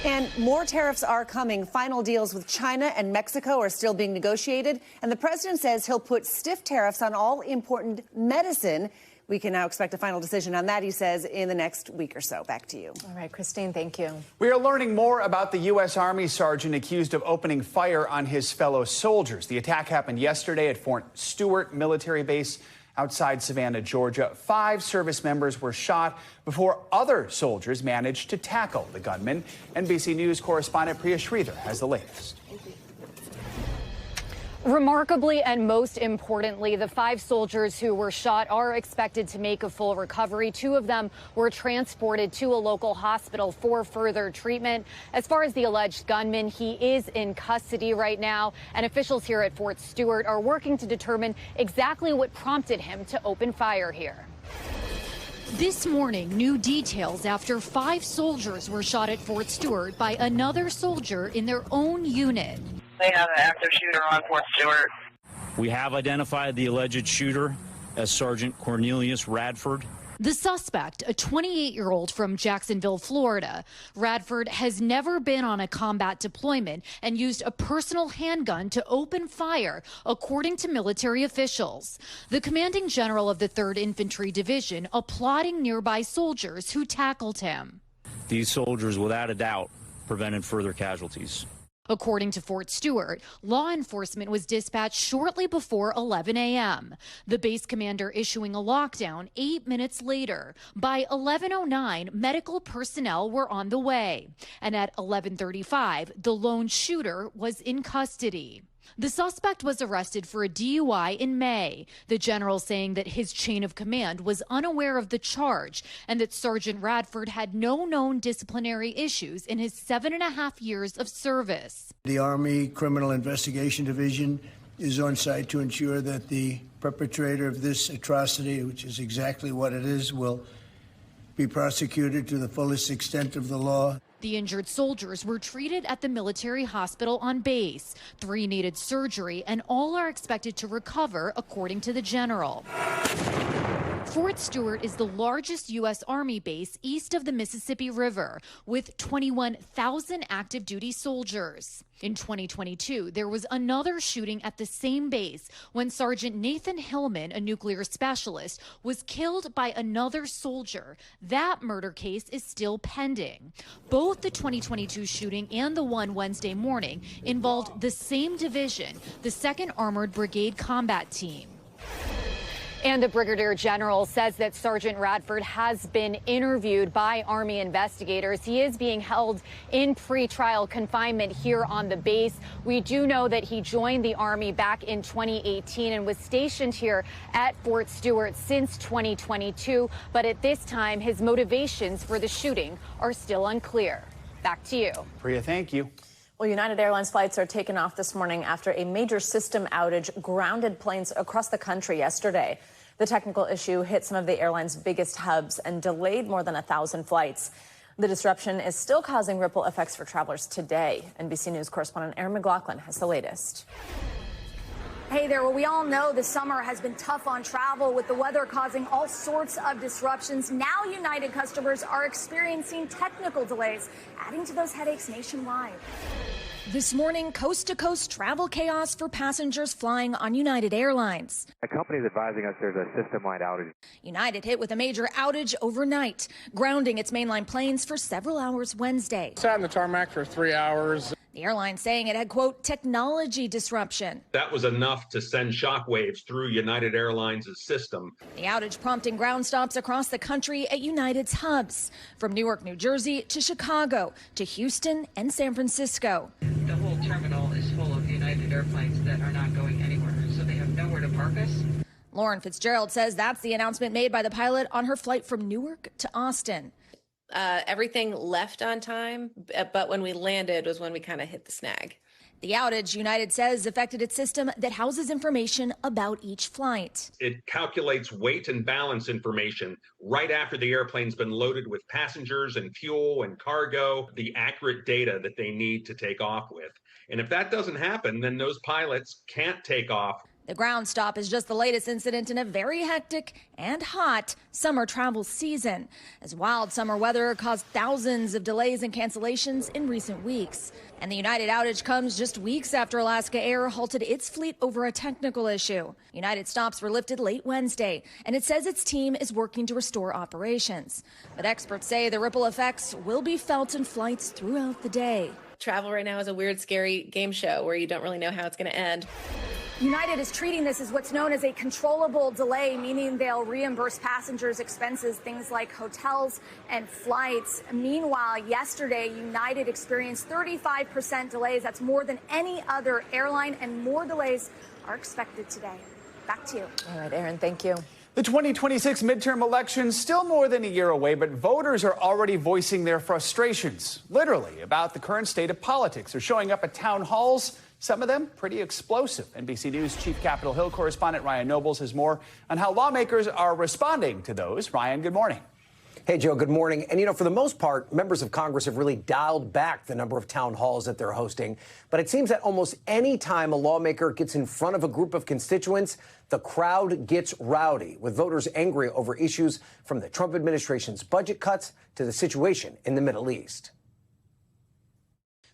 And more tariffs are coming. Final deals with China and Mexico are still being negotiated. And the president says he'll put stiff tariffs on all important medicine. We can now expect a final decision on that, he says, in the next week or so. Back to you. All right, Christine, thank you. We are learning more about the U.S. Army sergeant accused of opening fire on his fellow soldiers. The attack happened yesterday at Fort Stewart military base outside Savannah, Georgia. 5 service members were shot before other soldiers managed to tackle the gunman. NBC News correspondent Priya Sridhar has the latest. Remarkably and most importantly, the 5 soldiers who were shot are expected to make a full recovery. 2 of them were transported to a local hospital for further treatment. As far as the alleged gunman, he is in custody right now, and officials here at Fort Stewart are working to determine exactly what prompted him to open fire here. This morning, new details after 5 soldiers were shot at Fort Stewart by another soldier in their own unit. They have an active shooter on Fort Stewart. We have identified the alleged shooter as Sergeant Cornelius Radford. The suspect, a 28-year-old from Jacksonville, Florida. Radford has never been on a combat deployment and used a personal handgun to open fire, according to military officials. The commanding general of the 3rd Infantry Division applauding nearby soldiers who tackled him. These soldiers, without a doubt, prevented further casualties. According to Fort Stewart, law enforcement was dispatched shortly before 11 a.m. The base commander issuing a lockdown 8 minutes later. By 11:09, medical personnel were on the way. And at 11:35, the lone shooter was in custody. The suspect was arrested for a DUI in May, the general saying that his chain of command was unaware of the charge and that Sergeant Radford had no known disciplinary issues in his 7.5 years of service. The Army Criminal Investigation Division is on site to ensure that the perpetrator of this atrocity, which is exactly what it is, will be prosecuted to the fullest extent of the law. The injured soldiers were treated at the military hospital on base. 3 needed surgery, and all are expected to recover, according to the general. Fort Stewart is the largest U.S. Army base east of the Mississippi River, with 21,000 active duty soldiers. In 2022, there was another shooting at the same base when Sergeant Nathan Hillman, a nuclear specialist, was killed by another soldier. That murder case is still pending. Both the 2022 shooting and the one Wednesday morning involved the same division, the 2nd Armored Brigade Combat Team. And the Brigadier General says that Sergeant Radford has been interviewed by Army investigators. He is being held in pretrial confinement here on the base. We do know that he joined the Army back in 2018 and was stationed here at Fort Stewart since 2022. But at this time, his motivations for the shooting are still unclear. Back to you. Priya, thank you. Well, United Airlines flights are taking off this morning after a major system outage grounded planes across the country yesterday. The technical issue hit some of the airline's biggest hubs and delayed more than 1,000 flights. The disruption is still causing ripple effects for travelers today. NBC News correspondent Aaron McLaughlin has the latest. Hey there, well, we all know the summer has been tough on travel with the weather causing all sorts of disruptions. Now United customers are experiencing technical delays, adding to those headaches nationwide. This morning, coast-to-coast travel chaos for passengers flying on United Airlines. The company is advising us there's a system-wide outage. United hit with a major outage overnight, grounding its mainline planes for several hours Wednesday. Sat in the tarmac for 3 hours. The airline saying it had, quote, technology disruption. That was enough to send shockwaves through United Airlines' system. The outage prompting ground stops across the country at United's hubs, from Newark, New Jersey to Chicago to Houston and San Francisco. The whole terminal is full of United airplanes that are not going anywhere, so they have nowhere to park us. Lauren Fitzgerald says that's the announcement made by the pilot on her flight from Newark to Austin. Everything left on time, but when we landed was when we kind of hit the snag. The outage, United says, affected its system that houses information about each flight. It calculates weight and balance information right after the airplane's been loaded with passengers and fuel and cargo, the accurate data that they need to take off with. And if that doesn't happen, then those pilots can't take off. The ground stop is just the latest incident in a very hectic and hot summer travel season, as wild summer weather caused thousands of delays and cancellations in recent weeks. And the United outage comes just weeks after Alaska Air halted its fleet over a technical issue. United stops were lifted late Wednesday, and it says its team is working to restore operations. But experts say the ripple effects will be felt in flights throughout the day. Travel right now is a weird, scary game show where you don't really know how it's going to end. United is treating this as what's known as a controllable delay, meaning they'll reimburse passengers' expenses, things like hotels and flights. Meanwhile, yesterday, United experienced 35% delays. That's more than any other airline, and more delays are expected today. Back to you. All right, Aaron, thank you. The 2026 midterm elections still more than a year away, but voters are already voicing their frustrations, literally, about the current state of politics. They're showing up at town halls, some of them pretty explosive. NBC News Chief Capitol Hill correspondent Ryan Nobles has more on how lawmakers are responding to those. Ryan, good morning. Hey, Joe, good morning. And, you know, for the most part, members of Congress have really dialed back the number of town halls that they're hosting. But it seems that almost any time a lawmaker gets in front of a group of constituents, the crowd gets rowdy, with voters angry over issues from the Trump administration's budget cuts to the situation in the Middle East.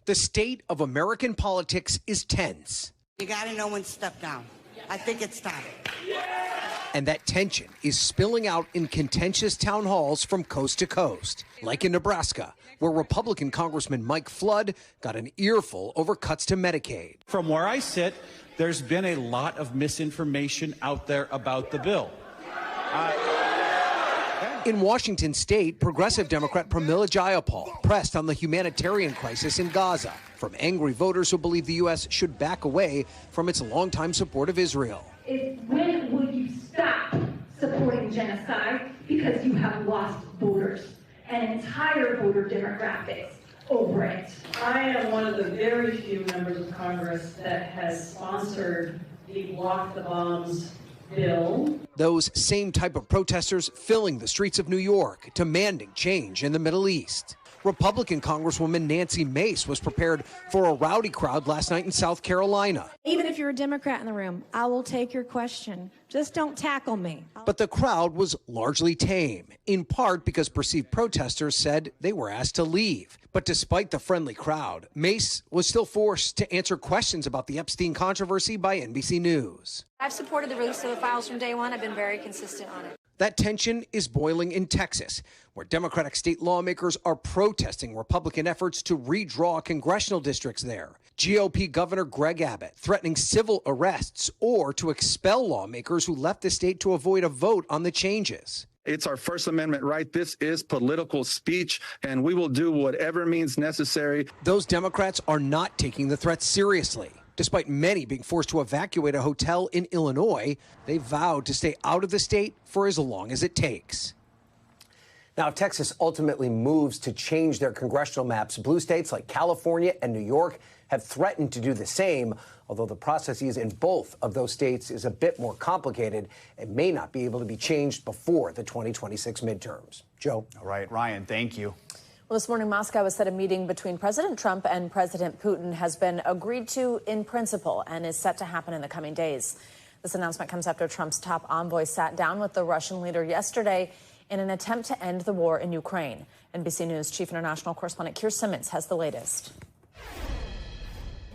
The state of American politics is tense. You got to know when to step down. I think it's time. And that tension is spilling out in contentious town halls from coast to coast, like in Nebraska, where Republican Congressman Mike Flood got an earful over cuts to Medicaid. From where I sit, there's been a lot of misinformation out there about the bill. In Washington state, progressive Democrat Pramila Jayapal pressed on the humanitarian crisis in Gaza from angry voters who believe the U.S. should back away from its longtime support of Israel. When would you stop supporting genocide because you have lost voters and entire voter demographics over it? I am one of the very few members of Congress that has sponsored the Block the Bombs bill. Those same type of protesters filling the streets of New York, demanding change in the Middle East. Republican Congresswoman Nancy Mace was prepared for a rowdy crowd last night in South Carolina. Even if you're a Democrat in the room, I will take your question. Just don't tackle me. But the crowd was largely tame, in part because perceived protesters said they were asked to leave. But despite the friendly crowd, Mace was still forced to answer questions about the Epstein controversy by NBC News. I've supported the release of the files from day one. I've been very consistent on it. That tension is boiling in Texas, where Democratic state lawmakers are protesting Republican efforts to redraw congressional districts there. GOP Governor Greg Abbott threatening civil arrests or to expel lawmakers who left the state to avoid a vote on the changes. It's our First Amendment right. This is political speech, and we will do whatever means necessary. Those Democrats are not taking the threat seriously. Despite many being forced to evacuate a hotel in Illinois, they vowed to stay out of the state for as long as it takes. Now, if Texas ultimately moves to change their congressional maps, blue states like California and New York have threatened to do the same, although the processes in both of those states is a bit more complicated and may not be able to be changed before the 2026 midterms. Joe? All right, Ryan, thank you. Well, this morning, Moscow has said a meeting between President Trump and President Putin has been agreed to in principle and is set to happen in the coming days. This announcement comes after Trump's top envoy sat down with the Russian leader yesterday in an attempt to end the war in Ukraine. NBC News Chief International Correspondent Keir Simmons has the latest.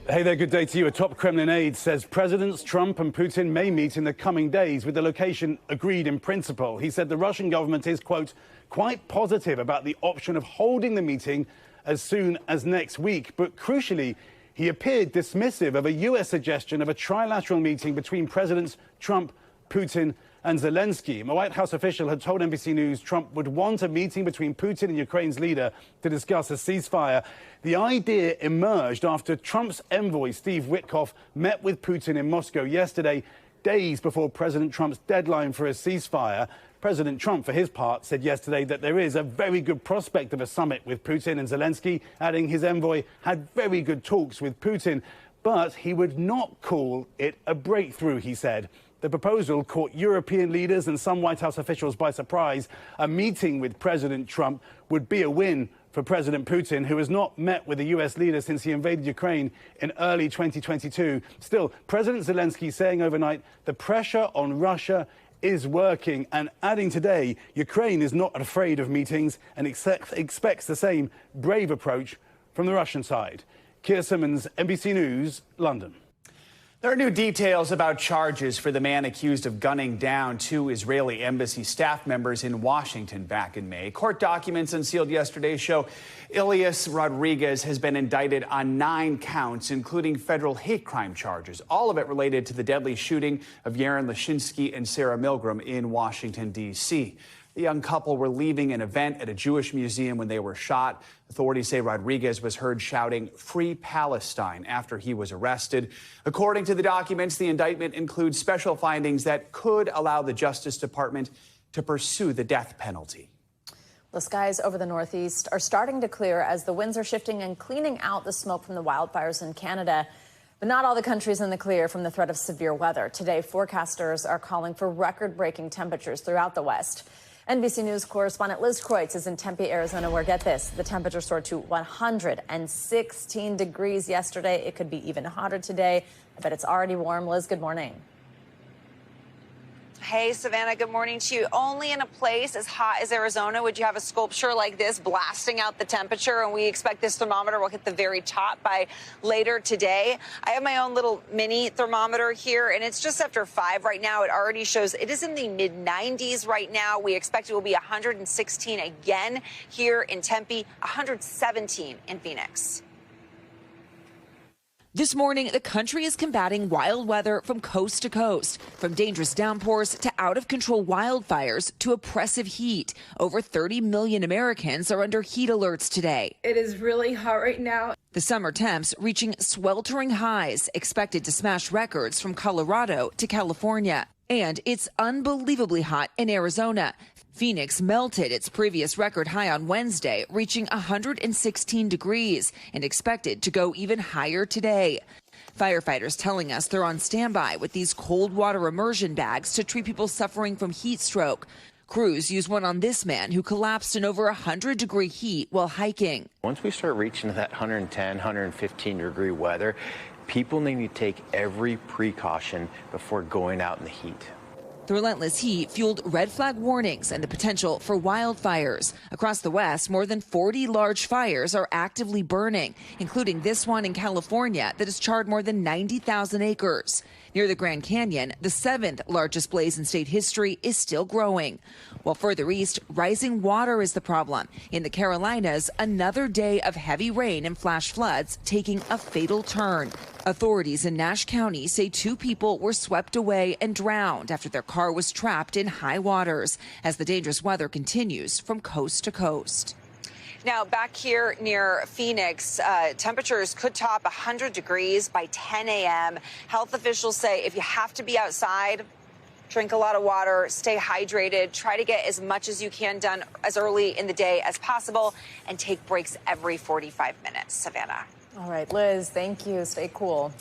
Hey there, good day to you. A top Kremlin aide says Presidents Trump and Putin may meet in the coming days with the location agreed in principle. He said the Russian government is, quote, quite positive about the option of holding the meeting as soon as next week. But crucially, he appeared dismissive of a U.S. suggestion of a trilateral meeting between Presidents Trump, Putin and Zelensky. A White House official had told NBC News Trump would want a meeting between Putin and Ukraine's leader to discuss a ceasefire. The idea emerged after Trump's envoy, Steve Witkoff, met with Putin in Moscow yesterday, days before President Trump's deadline for a ceasefire. President Trump, for his part, said yesterday that there is a very good prospect of a summit with Putin and Zelensky, adding his envoy had very good talks with Putin, but he would not call it a breakthrough, he said. The proposal caught European leaders and some White House officials by surprise. A meeting with President Trump would be a win for President Putin, who has not met with a U.S. leader since he invaded Ukraine in early 2022. Still, President Zelensky saying overnight the pressure on Russia is working, and adding today, Ukraine is not afraid of meetings and expects the same brave approach from the Russian side. Keir Simmons, NBC News, London. There are new details about charges for the man accused of gunning down 2 Israeli embassy staff members in Washington back in May. Court documents unsealed yesterday show Elias Rodriguez has been indicted on 9 counts, including federal hate crime charges, all of it related to the deadly shooting of Yaron Lashinsky and Sarah Milgram in Washington, D.C. The young couple were leaving an event at a Jewish museum when they were shot. Authorities say Rodriguez was heard shouting "Free Palestine" after he was arrested. According to the documents, the indictment includes special findings that could allow the Justice Department to pursue the death penalty. The skies over the Northeast are starting to clear as the winds are shifting and cleaning out the smoke from the wildfires in Canada. But not all the country's in the clear from the threat of severe weather. Today, forecasters are calling for record-breaking temperatures throughout the West. NBC News correspondent Liz Kreutz is in Tempe, Arizona, where, get this, the temperature soared to 116 degrees yesterday. It could be even hotter today. I bet it's already warm. Liz, good morning. Hey, Savannah, good morning to you. Only in a place as hot as Arizona would you have a sculpture like this blasting out the temperature, and we expect this thermometer will hit the very top by later today. I have my own little mini thermometer here, and it's just after 5 right now. It already shows it is in the mid-90s right now. We expect it will be 116 again here in Tempe, 117 in Phoenix. This morning, the country is combating wild weather from coast to coast, from dangerous downpours to out-of-control wildfires to oppressive heat. Over 30 million Americans are under heat alerts today. It is really hot right now. The summer temps reaching sweltering highs, expected to smash records from Colorado to California. And it's unbelievably hot in Arizona. Phoenix melted its previous record high on Wednesday, reaching 116 degrees and expected to go even higher today. Firefighters telling us they're on standby with these cold water immersion bags to treat people suffering from heat stroke. Crews use one on this man who collapsed in over 100-degree heat while hiking. Once we start reaching that 110, 115-degree weather, people need to take every precaution before going out in the heat. The relentless heat fueled red flag warnings and the potential for wildfires. Across the West, more than 40 large fires are actively burning, including this one in California that has charred more than 90,000 acres. Near the Grand Canyon, the 7th largest blaze in state history is still growing. While further east, rising water is the problem. In the Carolinas, another day of heavy rain and flash floods taking a fatal turn. Authorities in Nash County say 2 people were swept away and drowned after their car was trapped in high waters as the dangerous weather continues from coast to coast. Now, back here near Phoenix, temperatures could top 100 degrees by 10 a.m. Health officials say if you have to be outside, Drink a lot of water, stay hydrated, try to get as much as you can done as early in the day as possible, and take breaks every 45 minutes. Savannah. All right, Liz, thank you. Stay cool.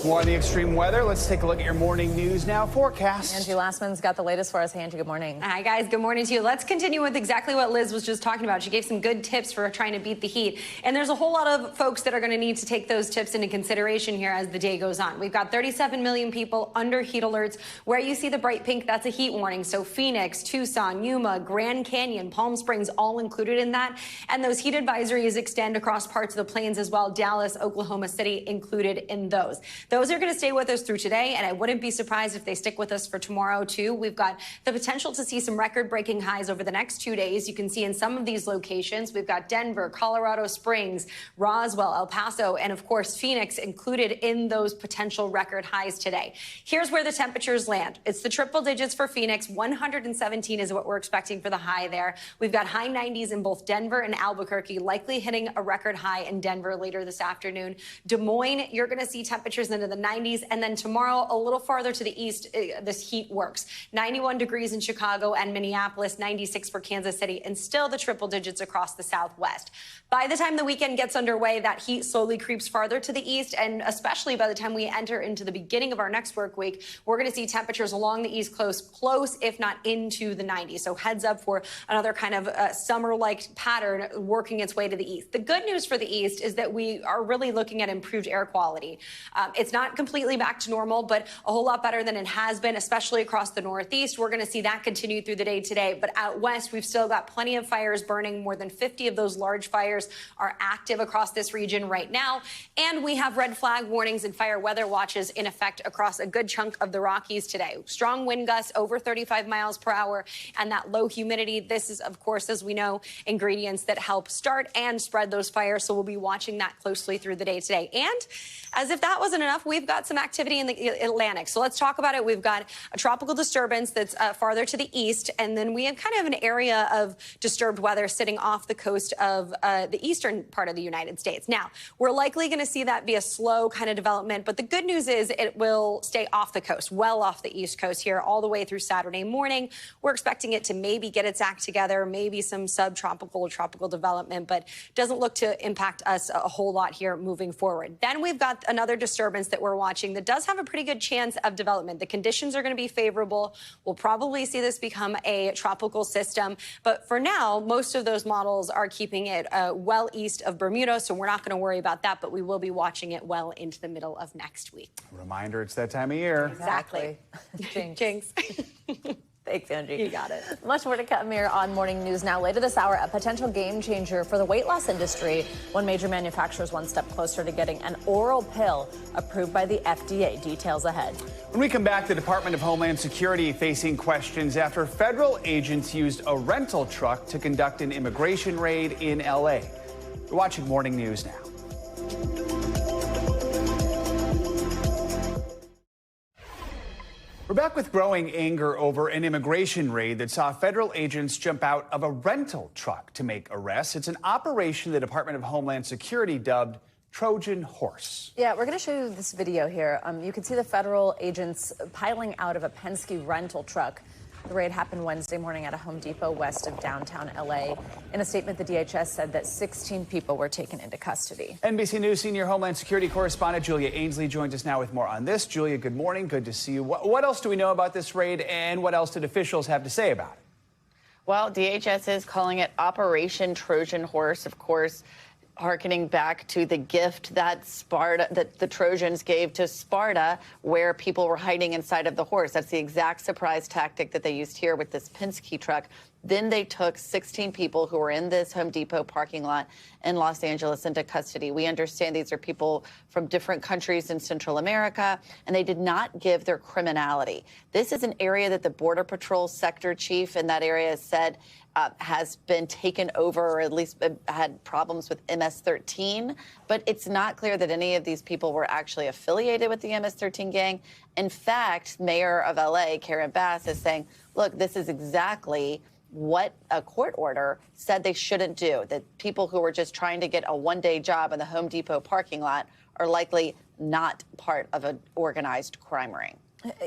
More on the extreme weather. Let's take a look at your morning news now forecast. Angie Lastman's got the latest for us. Hey, Angie, good morning. Hi, guys. Good morning to you. Let's continue with exactly what Liz was just talking about. She gave some good tips for trying to beat the heat. And there's a whole lot of folks that are going to need to take those tips into consideration here as the day goes on. We've got 37 million people under heat alerts. Where you see the bright pink, that's a heat warning. So Phoenix, Tucson, Yuma, Grand Canyon, Palm Springs, all included in that. And those heat advisories extend across parts of the plains as well. Dallas, Oklahoma City included in those. Those are going to stay with us through today, and I wouldn't be surprised if they stick with us for tomorrow, too. We've got the potential to see some record-breaking highs over the next 2 days. You can see in some of these locations, we've got Denver, Colorado Springs, Roswell, El Paso, and, of course, Phoenix included in those potential record highs today. Here's where the temperatures land. It's the triple digits for Phoenix. 117 is what we're expecting for the high there. We've got high 90s in both Denver and Albuquerque, likely hitting a record high in Denver later this afternoon. Des Moines, you're going to see temperatures into the 90s, and then tomorrow, a little farther to the east, this heat works. 91 degrees in Chicago and Minneapolis, 96 for Kansas City, and still the triple digits across the Southwest. By the time the weekend gets underway, that heat slowly creeps farther to the east, and especially by the time we enter into the beginning of our next work week, we're going to see temperatures along the East Coast close, if not into the 90s. So heads up for another kind of summer-like pattern working its way to the east. The good news for the east is that we are really looking at improved air quality. It's not completely back to normal, but a whole lot better than it has been, especially across the Northeast. We're going to see that continue through the day today. But out west, we've still got plenty of fires burning. More than 50 of those large fires are active across this region right now. And we have red flag warnings and fire weather watches in effect across a good chunk of the Rockies today. Strong wind gusts over 35 miles per hour and that low humidity. This is, of course, as we know, ingredients that help start and spread those fires. So we'll be watching that closely through the day today. And as if that wasn't enough, we've got some activity in the Atlantic. So let's talk about it. We've got a tropical disturbance that's farther to the east, and then we have kind of an area of disturbed weather sitting off the coast of the eastern part of the United States. Now, we're likely going to see that be a slow kind of development, but the good news is it will stay off the coast, well off the East Coast here, all the way through Saturday morning. We're expecting it to maybe get its act together, maybe some subtropical or tropical development, but doesn't look to impact us a whole lot here moving forward. Then we've got another disturbance that we're watching that does have a pretty good chance of development. The conditions are going to be favorable. We'll probably see this become a tropical system. But for now, most of those models are keeping it well east of Bermuda, so we're not going to worry about that, but we will be watching it well into the middle of next week. Reminder, it's that time of year. Exactly. Jinx. Thanks, Angie. You got it. Much more to come here on Morning News Now. Later this hour, a potential game changer for the weight loss industry. One major manufacturer is one step closer to getting an oral pill approved by the FDA. Details ahead. When we come back, the Department of Homeland Security facing questions after federal agents used a rental truck to conduct an immigration raid in L.A. You're watching Morning News Now. We're back with growing anger over an immigration raid that saw federal agents jump out of a rental truck to make arrests. It's an operation the Department of Homeland Security dubbed Trojan Horse. Yeah, we're going to show you this video here. You can see the federal agents piling out of a Penske rental truck. The raid happened Wednesday morning at a Home Depot west of downtown L.A. In a statement, the DHS said that 16 people were taken into custody. NBC News senior Homeland Security correspondent Julia Ainsley joins us now with more on this. Julia, good morning. Good to see you. What else do we know about this raid, and what else did officials have to say about it? Well, DHS is calling it Operation Trojan Horse, of course, harkening back to the gift that the Trojans gave to Sparta, where people were hiding inside of the horse. That's the exact surprise tactic that they used here with this Penske truck. Then they took 16 people who were in this Home Depot parking lot in Los Angeles into custody. We understand these are people from different countries in Central America, and they did not give their criminality. This is an area that the Border Patrol sector chief in that area said has been taken over, or at least had problems with MS-13. But it's not clear that any of these people were actually affiliated with the MS-13 gang. In fact, Mayor of LA, Karen Bass, is saying, look, this is exactly what a court order said they shouldn't do, that people who were just trying to get a one-day job in the Home Depot parking lot are likely not part of an organized crime ring.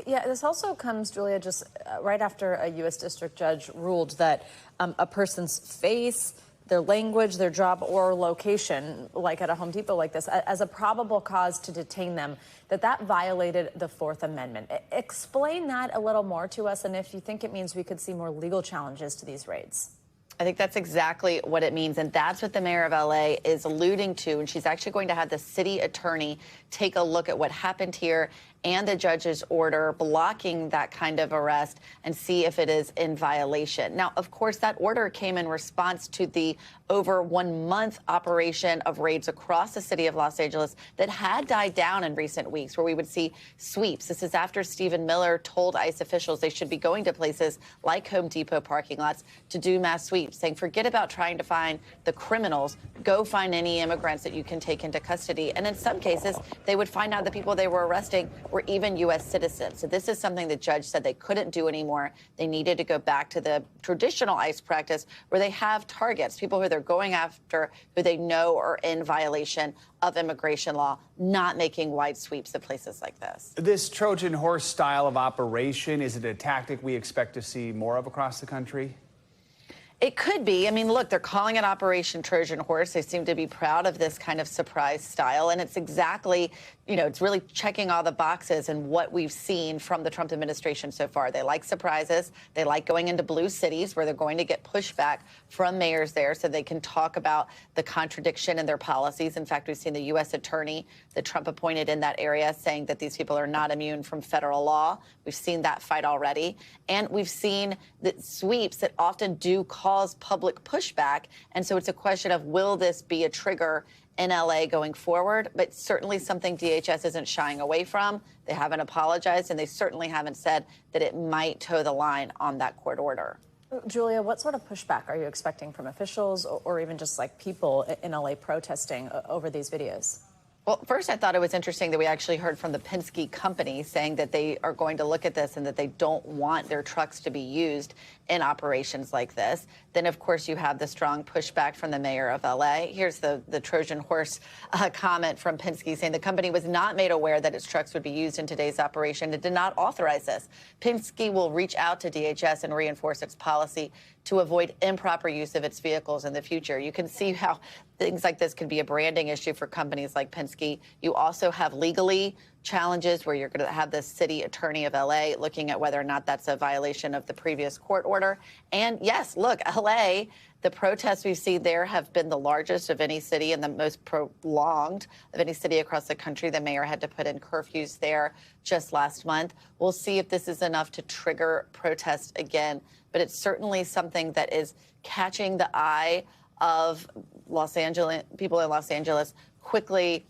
Yeah, this also comes, Julia, just right after a U.S. district judge ruled that a person's face, their language, their job, or location, like at a Home Depot like this, as a probable cause to detain them, that violated the Fourth Amendment. Explain that a little more to us, and if you think it means we could see more legal challenges to these raids. I think that's exactly what it means, and that's what the mayor of LA is alluding to. And she's actually going to have the city attorney take a look at what happened here and the judge's order blocking that kind of arrest and see if it is in violation. Now, of course, that order came in response to the over 1 month operation of raids across the city of Los Angeles that had died down in recent weeks, where we would see sweeps. This is after Stephen Miller told ICE officials they should be going to places like Home Depot parking lots to do mass sweeps, saying forget about trying to find the criminals, go find any immigrants that you can take into custody. And in some cases, they would find out the people they were arresting were even U.S. citizens. So this is something the judge said they couldn't do anymore. They needed to go back to the traditional ICE practice where they have targets, people who they're going after who they know are in violation of immigration law, not making wide sweeps of places like this. This Trojan horse style of operation, is it a tactic we expect to see more of across the country? It could be. I mean, look, they're calling it Operation Trojan Horse. They seem to be proud of this kind of surprise style. And it's exactly, it's really checking all the boxes and what we've seen from the Trump administration so far. They like surprises. They like going into blue cities where they're going to get pushback from mayors there so they can talk about the contradiction in their policies. In fact, we've seen the U.S. attorney that Trump appointed in that area saying that these people are not immune from federal law. We've seen that fight already. And we've seen that sweeps that often do cause public pushback. And so it's a question of, will this be a trigger in L.A. going forward? But certainly something DHS isn't shying away from. They haven't apologized, and they certainly haven't said that it might toe the line on that court order. Julia, what sort of pushback are you expecting from officials or even just like people in L.A. protesting over these videos? Well, first, I thought it was interesting that we actually heard from the Penske company saying that they are going to look at this and that they don't want their trucks to be used in operations like this. Then, of course, you have the strong pushback from the mayor of L.A. Here's the Trojan horse comment from Penske saying the company was not made aware that its trucks would be used in today's operation. It did not authorize this. Penske will reach out to DHS and reinforce its policy to avoid improper use of its vehicles in the future. You can see how things like this can be a branding issue for companies like Penske. You also have legally challenges where you're going to have the city attorney of L.A. looking at whether or not that's a violation of the previous court order. And yes, look, L.A., the protests we've seen there have been the largest of any city and the most prolonged of any city across the country. The mayor had to put in curfews there just last month. We'll see if this is enough to trigger protests again. But it's certainly something that is catching the eye of Los Angeles, people in Los Angeles quickly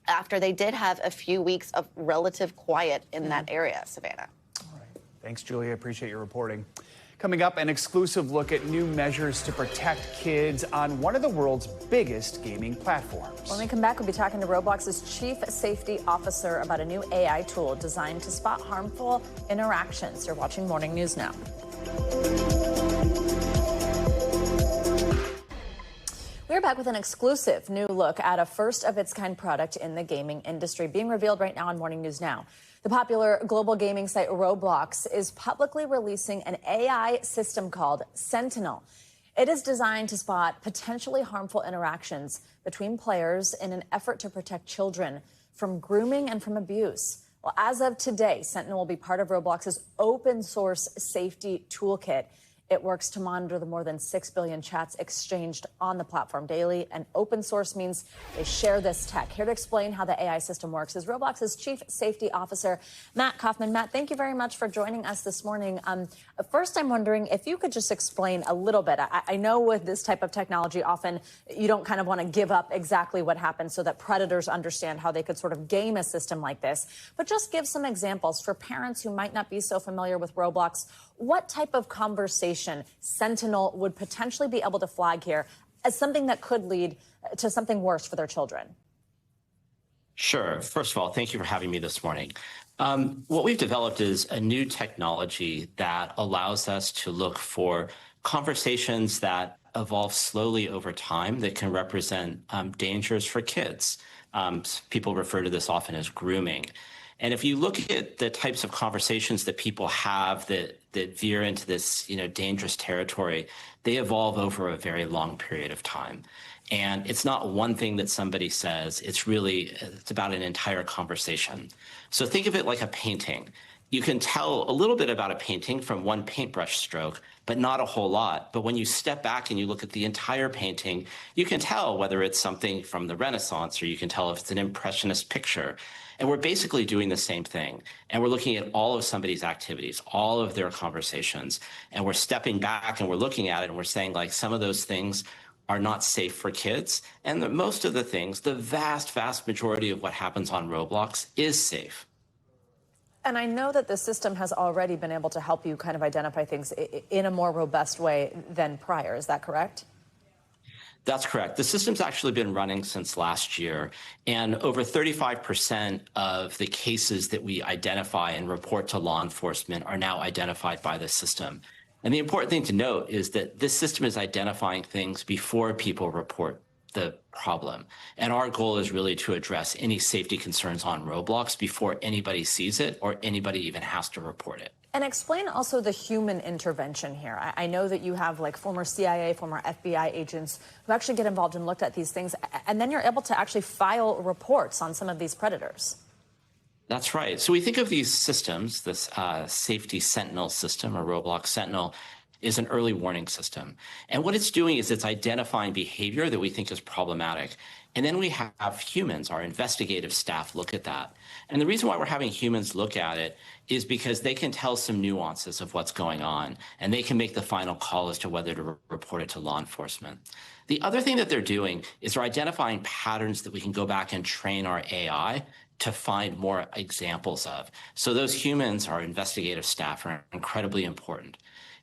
after they did have a few weeks of relative quiet in that area, Savannah. All right. Thanks, Julia. Appreciate your reporting. Coming up, an exclusive look at new measures to protect kids on one of the world's biggest gaming platforms. When we come back, we'll be talking to Roblox's chief safety officer about a new AI tool designed to spot harmful interactions. You're watching Morning News Now. We're back with an exclusive new look at a first-of-its-kind product in the gaming industry being revealed right now on Morning News Now. The popular global gaming site Roblox is publicly releasing an AI system called Sentinel. It is designed to spot potentially harmful interactions between players in an effort to protect children from grooming and from abuse. Well, as of today, Sentinel will be part of Roblox's open-source safety toolkit. It works to monitor the more than 6 billion chats exchanged on the platform daily. And open source means they share this tech. Here to explain how the AI system works is Roblox's Chief Safety Officer, Matt Kaufman. Matt, thank you very much for joining us this morning. First, I'm wondering if you could just explain a little bit. I know with this type of technology, often you don't kind of want to give up exactly what happens so that predators understand how they could sort of game a system like this. But just give some examples for parents who might not be so familiar with Roblox. What type of conversation Sentinel would potentially be able to flag here as something that could lead to something worse for their children? Sure. First of all, thank you for having me this morning. What we've developed is a new technology that allows us to look for conversations that evolve slowly over time that can represent dangers for kids. People refer to this often as grooming. And if you look at the types of conversations that people have that veer into this, dangerous territory, they evolve over a very long period of time. And it's not one thing that somebody says, it's about an entire conversation. So think of it like a painting. You can tell a little bit about a painting from one paintbrush stroke, but not a whole lot. But when you step back and you look at the entire painting, you can tell whether it's something from the Renaissance or you can tell if it's an impressionist picture. And we're basically doing the same thing. And we're looking at all of somebody's activities, all of their conversations. And we're stepping back and we're looking at it and we're saying, like, some of those things are not safe for kids. And most of the things, the vast, vast majority of what happens on Roblox is safe. And I know that the system has already been able to help you kind of identify things in a more robust way than prior. Is that correct? That's correct. The system's actually been running since last year, and over 35% of the cases that we identify and report to law enforcement are now identified by the system. And the important thing to note is that this system is identifying things before people report the problem. And our goal is really to address any safety concerns on Roblox before anybody sees it or anybody even has to report it. And explain also the human intervention here. I know that you have like former CIA, former FBI agents who actually get involved and looked at these things, and then you're able to actually file reports on some of these predators. That's right. So we think of these systems, this Safety Sentinel system or Roblox Sentinel, is an early warning system. And what it's doing is it's identifying behavior that we think is problematic. And then we have humans, our investigative staff, look at that. And the reason why we're having humans look at it is because they can tell some nuances of what's going on, and they can make the final call as to whether to report it to law enforcement. The other thing that they're doing is they're identifying patterns that we can go back and train our AI to find more examples of. So those humans, our investigative staff, are incredibly important.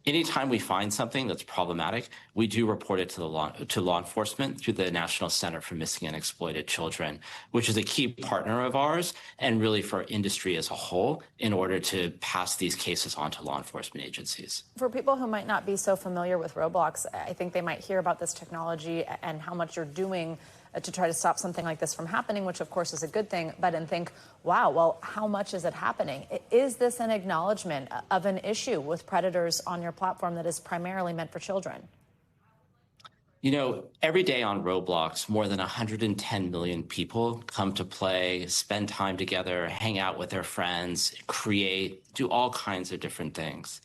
Anytime we find something that's problematic, we do report it to law enforcement through the National Center for Missing and Exploited Children, which is a key partner of ours and really for industry as a whole in order to pass these cases on to law enforcement agencies. For people who might not be so familiar with Roblox, I think they might hear about this technology and how much you're doing to try to stop something like this from happening, which of course is a good thing, but and think, wow, well, how much is it happening? Is this an acknowledgement of an issue with predators on your platform that is primarily meant for children? You know, every day on Roblox, more than 110 million people come to play, spend time together, hang out with their friends, create, do all kinds of different things.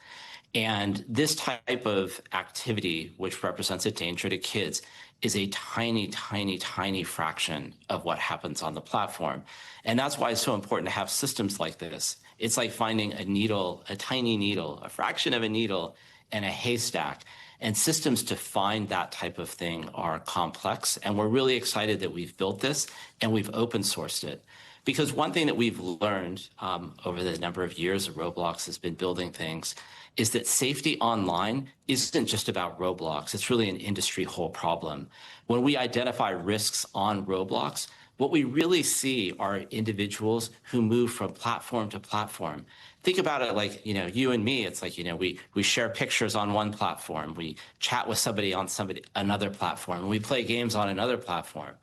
And this type of activity, which represents a danger to kids, is a tiny, tiny, tiny fraction of what happens on the platform. And that's why it's so important to have systems like this. It's like finding a needle, a tiny needle, a fraction of a needle in a haystack. And systems to find that type of thing are complex. And we're really excited that we've built this and we've open sourced it. Because one thing that we've learned over the number of years that Roblox has been building things is that safety online isn't just about Roblox. It's really an industry whole problem. When we identify risks on Roblox, what we really see are individuals who move from platform to platform. Think about it like, you know, you and me, it's like, you know, we share pictures on one platform, we chat with somebody on another platform, and we play games on another platform.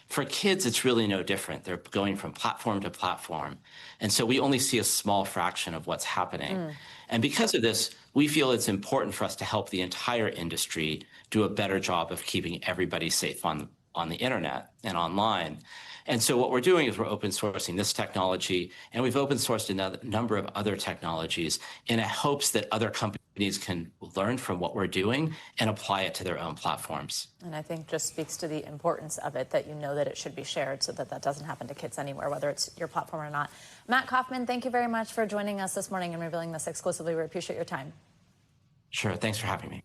For kids, it's really no different. They're going from platform to platform. And so we only see a small fraction of what's happening. And because of this, we feel it's important for us to help the entire industry do a better job of keeping everybody safe on the internet and online. And so what we're doing is we're open sourcing this technology, and we've open sourced a number of other technologies in hopes that other companies can learn from what we're doing and apply it to their own platforms. And I think just speaks to the importance of it, that you know that it should be shared so that that doesn't happen to kids anywhere, whether it's your platform or not. Matt Kaufman, thank you very much for joining us this morning and revealing this exclusively. We appreciate your time. Sure. Thanks for having me.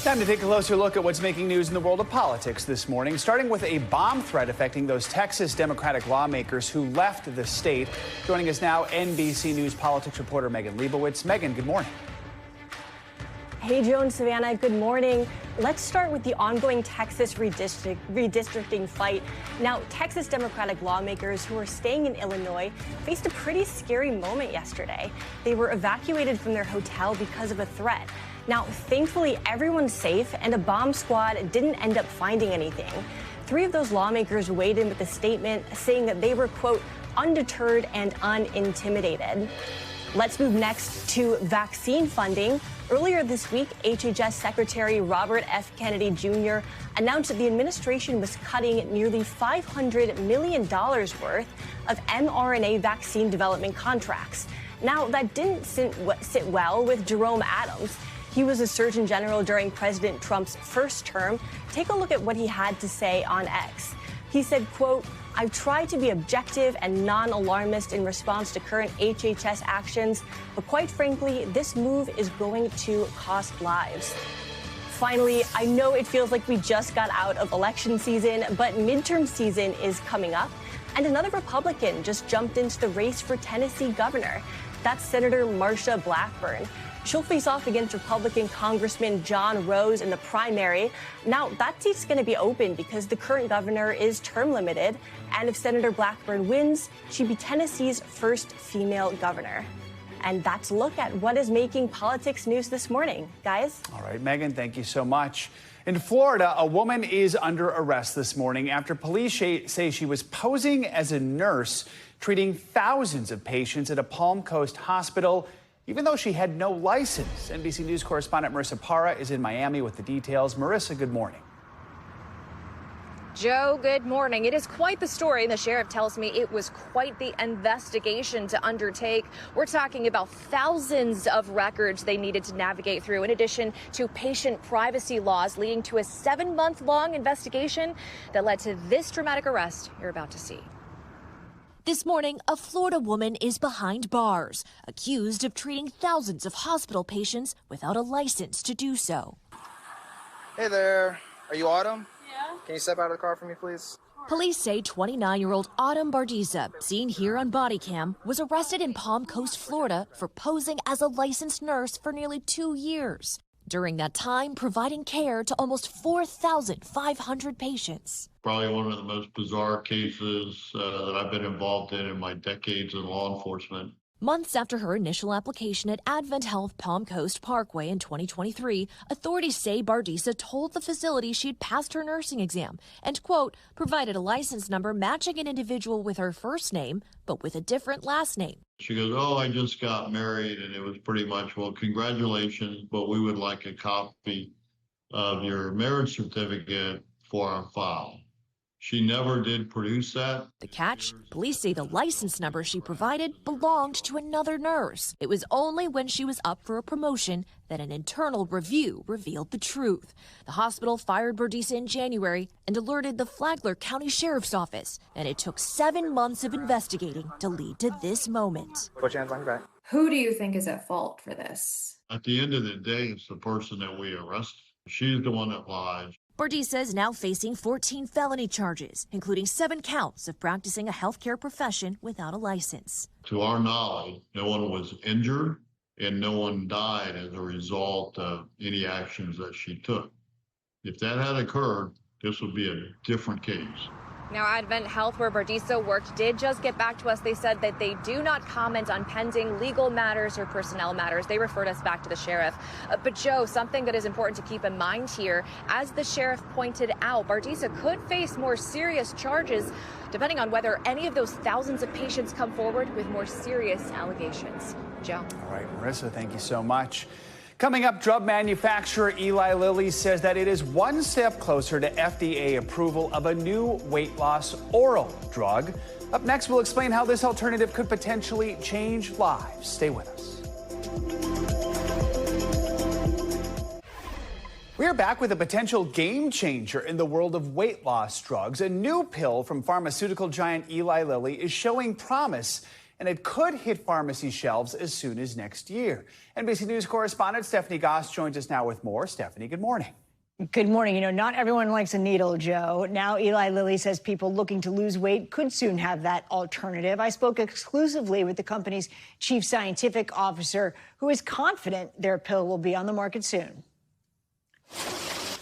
Time to take a closer look at what's making news in the world of politics this morning, starting with a bomb threat affecting those Texas Democratic lawmakers who left the state. Joining us now, NBC News politics reporter Megan Leibowitz. Megan, good morning. Hey, Joe and Savannah, good morning. Let's start with the ongoing Texas redistricting fight. Now, Texas Democratic lawmakers who are staying in Illinois faced a pretty scary moment yesterday. They were evacuated from their hotel because of a threat. Now, thankfully, everyone's safe, and a bomb squad didn't end up finding anything. 3 of those lawmakers weighed in with a statement saying that they were, quote, undeterred and unintimidated. Let's move next to vaccine funding. Earlier this week, HHS Secretary Robert F. Kennedy Jr. announced that the administration was cutting nearly $500 million worth of mRNA vaccine development contracts. Now, that didn't sit well with Jerome Adams. He was a Surgeon General during President Trump's first term. Take a look at what he had to say on X. He said, quote, I've tried to be objective and non-alarmist in response to current HHS actions, but quite frankly, this move is going to cost lives. Finally, I know it feels like we just got out of election season, but midterm season is coming up, and another Republican just jumped into the race for Tennessee governor. That's Senator Marsha Blackburn. She'll face off against Republican Congressman John Rose in the primary. Now, that seat's going to be open because the current governor is term limited. And if Senator Blackburn wins, she'd be Tennessee's first female governor. And that's a look at what is making politics news this morning. Guys? All right, Megan, thank you so much. In Florida, a woman is under arrest this morning after police say she was posing as a nurse treating thousands of patients at a Palm Coast hospital, even though she had no license. NBC News correspondent Marissa Parra is in Miami with the details. Marissa, good morning. Joe, good morning. It is quite the story. The sheriff tells me it was quite the investigation to undertake. We're talking about thousands of records they needed to navigate through, in addition to patient privacy laws, leading to a 7-month-long investigation that led to this dramatic arrest you're about to see. This morning, a Florida woman is behind bars, accused of treating thousands of hospital patients without a license to do so. Hey there. Are you Autumn? Yeah. Can you step out of the car for me, please? Police say 29-year-old Autumn Bardiza, seen here on body cam, was arrested in Palm Coast, Florida for posing as a licensed nurse for nearly 2 years. During that time, providing care to almost 4,500 patients. Probably one of the most bizarre cases that I've been involved in my decades in law enforcement. Months after her initial application at Advent Health Palm Coast Parkway in 2023, authorities say Bardiza told the facility she'd passed her nursing exam and, quote, provided a license number matching an individual with her first name, but with a different last name. She goes, oh, I just got married, and it was pretty much, well, congratulations, but we would like a copy of your marriage certificate for our file. She never did produce that. The catch? Police say the license number she provided belonged to another nurse. It was only when she was up for a promotion that an internal review revealed the truth. The hospital fired Bardiza in January and alerted the Flagler County Sheriff's Office, and it took 7 months of investigating to lead to this moment. Put your hands behind your back. Who do you think is at fault for this? At the end of the day, it's the person that we arrested. She's the one that lies. Bardiza is now facing 14 felony charges, including 7 counts of practicing a healthcare profession without a license. To our knowledge, no one was injured and no one died as a result of any actions that she took. If that had occurred, this would be a different case. Now, Advent Health, where Bardiza worked, did just get back to us. They said that they do not comment on pending legal matters or personnel matters. They referred us back to the sheriff. But, Joe, something that is important to keep in mind here, as the sheriff pointed out, Bardiza could face more serious charges depending on whether any of those thousands of patients come forward with more serious allegations. Joe. All right, Marissa, thank you so much. Coming up, drug manufacturer Eli Lilly says that it is one step closer to FDA approval of a new weight loss oral drug. Up next, we'll explain how this alternative could potentially change lives. Stay with us. We are back with a potential game changer in the world of weight loss drugs. A new pill from pharmaceutical giant Eli Lilly is showing promise, and it could hit pharmacy shelves as soon as next year. NBC News correspondent Stephanie Goss joins us now with more. Stephanie, good morning. Good morning. You know, not everyone likes a needle, Joe. Now Eli Lilly says people looking to lose weight could soon have that alternative. I spoke exclusively with the company's chief scientific officer, who is confident their pill will be on the market soon.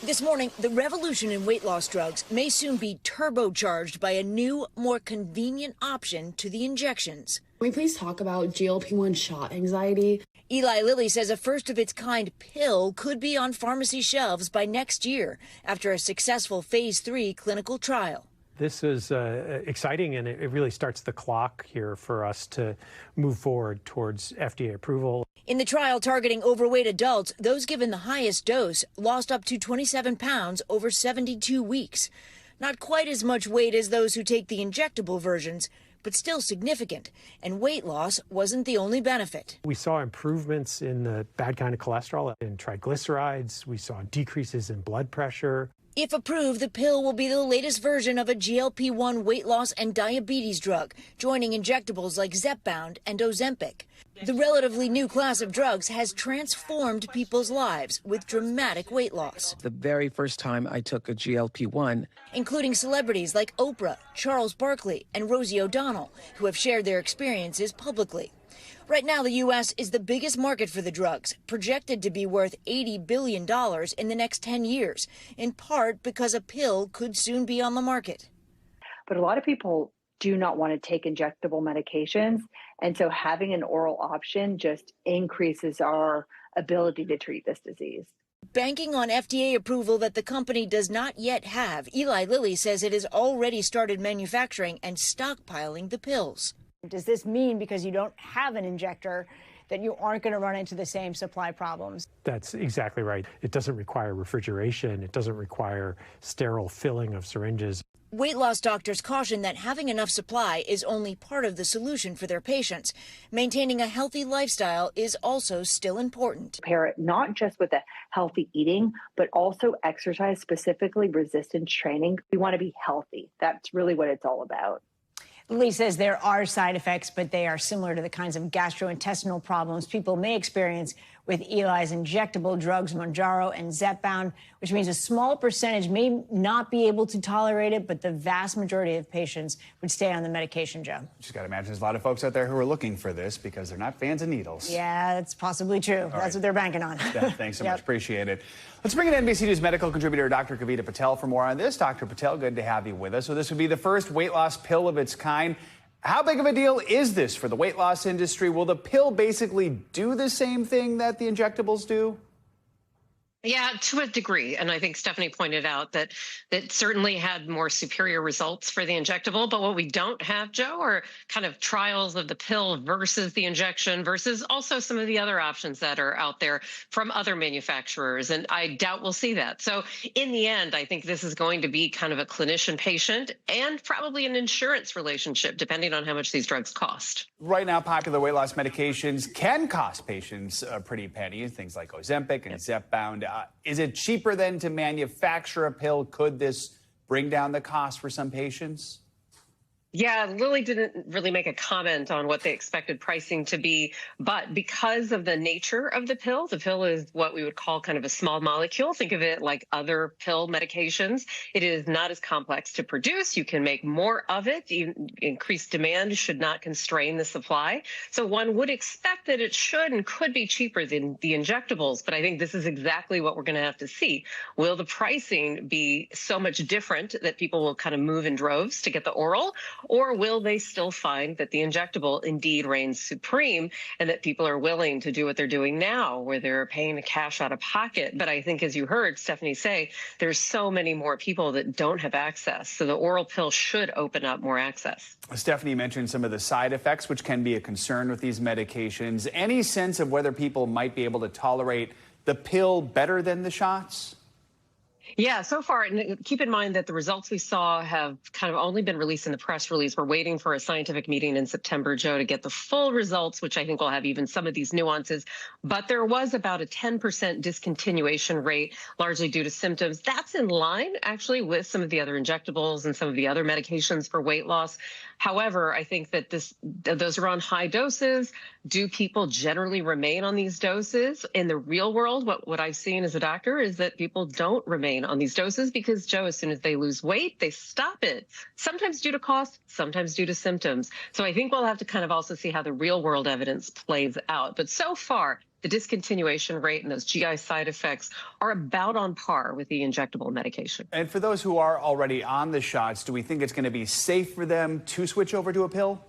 This morning, the revolution in weight loss drugs may soon be turbocharged by a new, more convenient option to the injections. Can we please talk about GLP-1 shot anxiety? Eli Lilly says a first-of-its-kind pill could be on pharmacy shelves by next year after a successful phase 3 clinical trial. This is exciting, and it really starts the clock here for us to move forward towards FDA approval. In the trial targeting overweight adults, those given the highest dose lost up to 27 pounds over 72 weeks. Not quite as much weight as those who take the injectable versions, but still significant. And weight loss wasn't the only benefit. We saw improvements in the bad kind of cholesterol and triglycerides. We saw decreases in blood pressure. If approved, the pill will be the latest version of a GLP-1 weight loss and diabetes drug, joining injectables like Zepbound and Ozempic. The relatively new class of drugs has transformed people's lives with dramatic weight loss. The very first time I took a GLP-1, including celebrities like Oprah, Charles Barkley, and Rosie O'Donnell, who have shared their experiences publicly. Right now, the U.S. is the biggest market for the drugs, projected to be worth $80 billion in the next 10 years, in part because a pill could soon be on the market. But a lot of people do not want to take injectable medications, and so having an oral option just increases our ability to treat this disease. Banking on FDA approval that the company does not yet have, Eli Lilly says it has already started manufacturing and stockpiling the pills. Does this mean because you don't have an injector that you aren't going to run into the same supply problems? That's exactly right. It doesn't require refrigeration. It doesn't require sterile filling of syringes. Weight loss doctors caution that having enough supply is only part of the solution for their patients. Maintaining a healthy lifestyle is also still important. Pair it not just with a healthy eating, but also exercise, specifically resistance training. We want to be healthy. That's really what it's all about. Lilly says there are side effects, but they are similar to the kinds of gastrointestinal problems people may experience with Eli's injectable drugs, Mounjaro and Zepbound, which means a small percentage may not be able to tolerate it, but the vast majority of patients would stay on the medication, Joe. Just got to imagine there's a lot of folks out there who are looking for this because they're not fans of needles. Yeah, that's possibly true. That's what they're banking on. Thanks so much. Appreciate it. Let's bring in NBC News medical contributor Dr. Kavita Patel for more on this. Dr. Patel, good to have you with us. So this would be the first weight loss pill of its kind. How big of a deal is this for the weight loss industry? Will the pill basically do the same thing that the injectables do? Yeah, to a degree. And I think Stephanie pointed out that certainly had more superior results for the injectable. But what we don't have, Joe, are kind of trials of the pill versus the injection versus also some of the other options that are out there from other manufacturers. And I doubt we'll see that. So in the end, I think this is going to be kind of a clinician-patient and probably an insurance relationship, depending on how much these drugs cost. Right now, popular weight loss medications can cost patients a pretty penny, things like Ozempic and Zepbound. Is it cheaper then to manufacture a pill? Could this bring down the cost for some patients? Yeah, Lilly didn't really make a comment on what they expected pricing to be, but because of the nature of the pill is what we would call kind of a small molecule. Think of it like other pill medications. It is not as complex to produce. You can make more of it. Increased demand should not constrain the supply. So one would expect that it should and could be cheaper than the injectables, but I think this is exactly what we're going to have to see. Will the pricing be so much different that people will kind of move in droves to get the oral? Or will they still find that the injectable indeed reigns supreme and that people are willing to do what they're doing now, where they're paying the cash out of pocket? But I think, as you heard Stephanie say, there's so many more people that don't have access. So the oral pill should open up more access. Stephanie mentioned some of the side effects, which can be a concern with these medications. Any sense of whether people might be able to tolerate the pill better than the shots? Yeah, so far, and keep in mind that the results we saw have kind of only been released in the press release. We're waiting for a scientific meeting in September, Joe, to get the full results, which I think will have even some of these nuances. But there was about a 10% discontinuation rate, largely due to symptoms. That's in line, actually, with some of the other injectables and some of the other medications for weight loss. However, I think that those are on high doses. Do people generally remain on these doses? In the real world, what I've seen as a doctor is that people don't remain on these doses because, Joe, as soon as they lose weight, they stop it. Sometimes due to cost, sometimes due to symptoms. So I think we'll have to kind of also see how the real world evidence plays out. But so far, the discontinuation rate and those GI side effects are about on par with the injectable medication. And for those who are already on the shots, do we think it's going to be safe for them to switch over to a pill?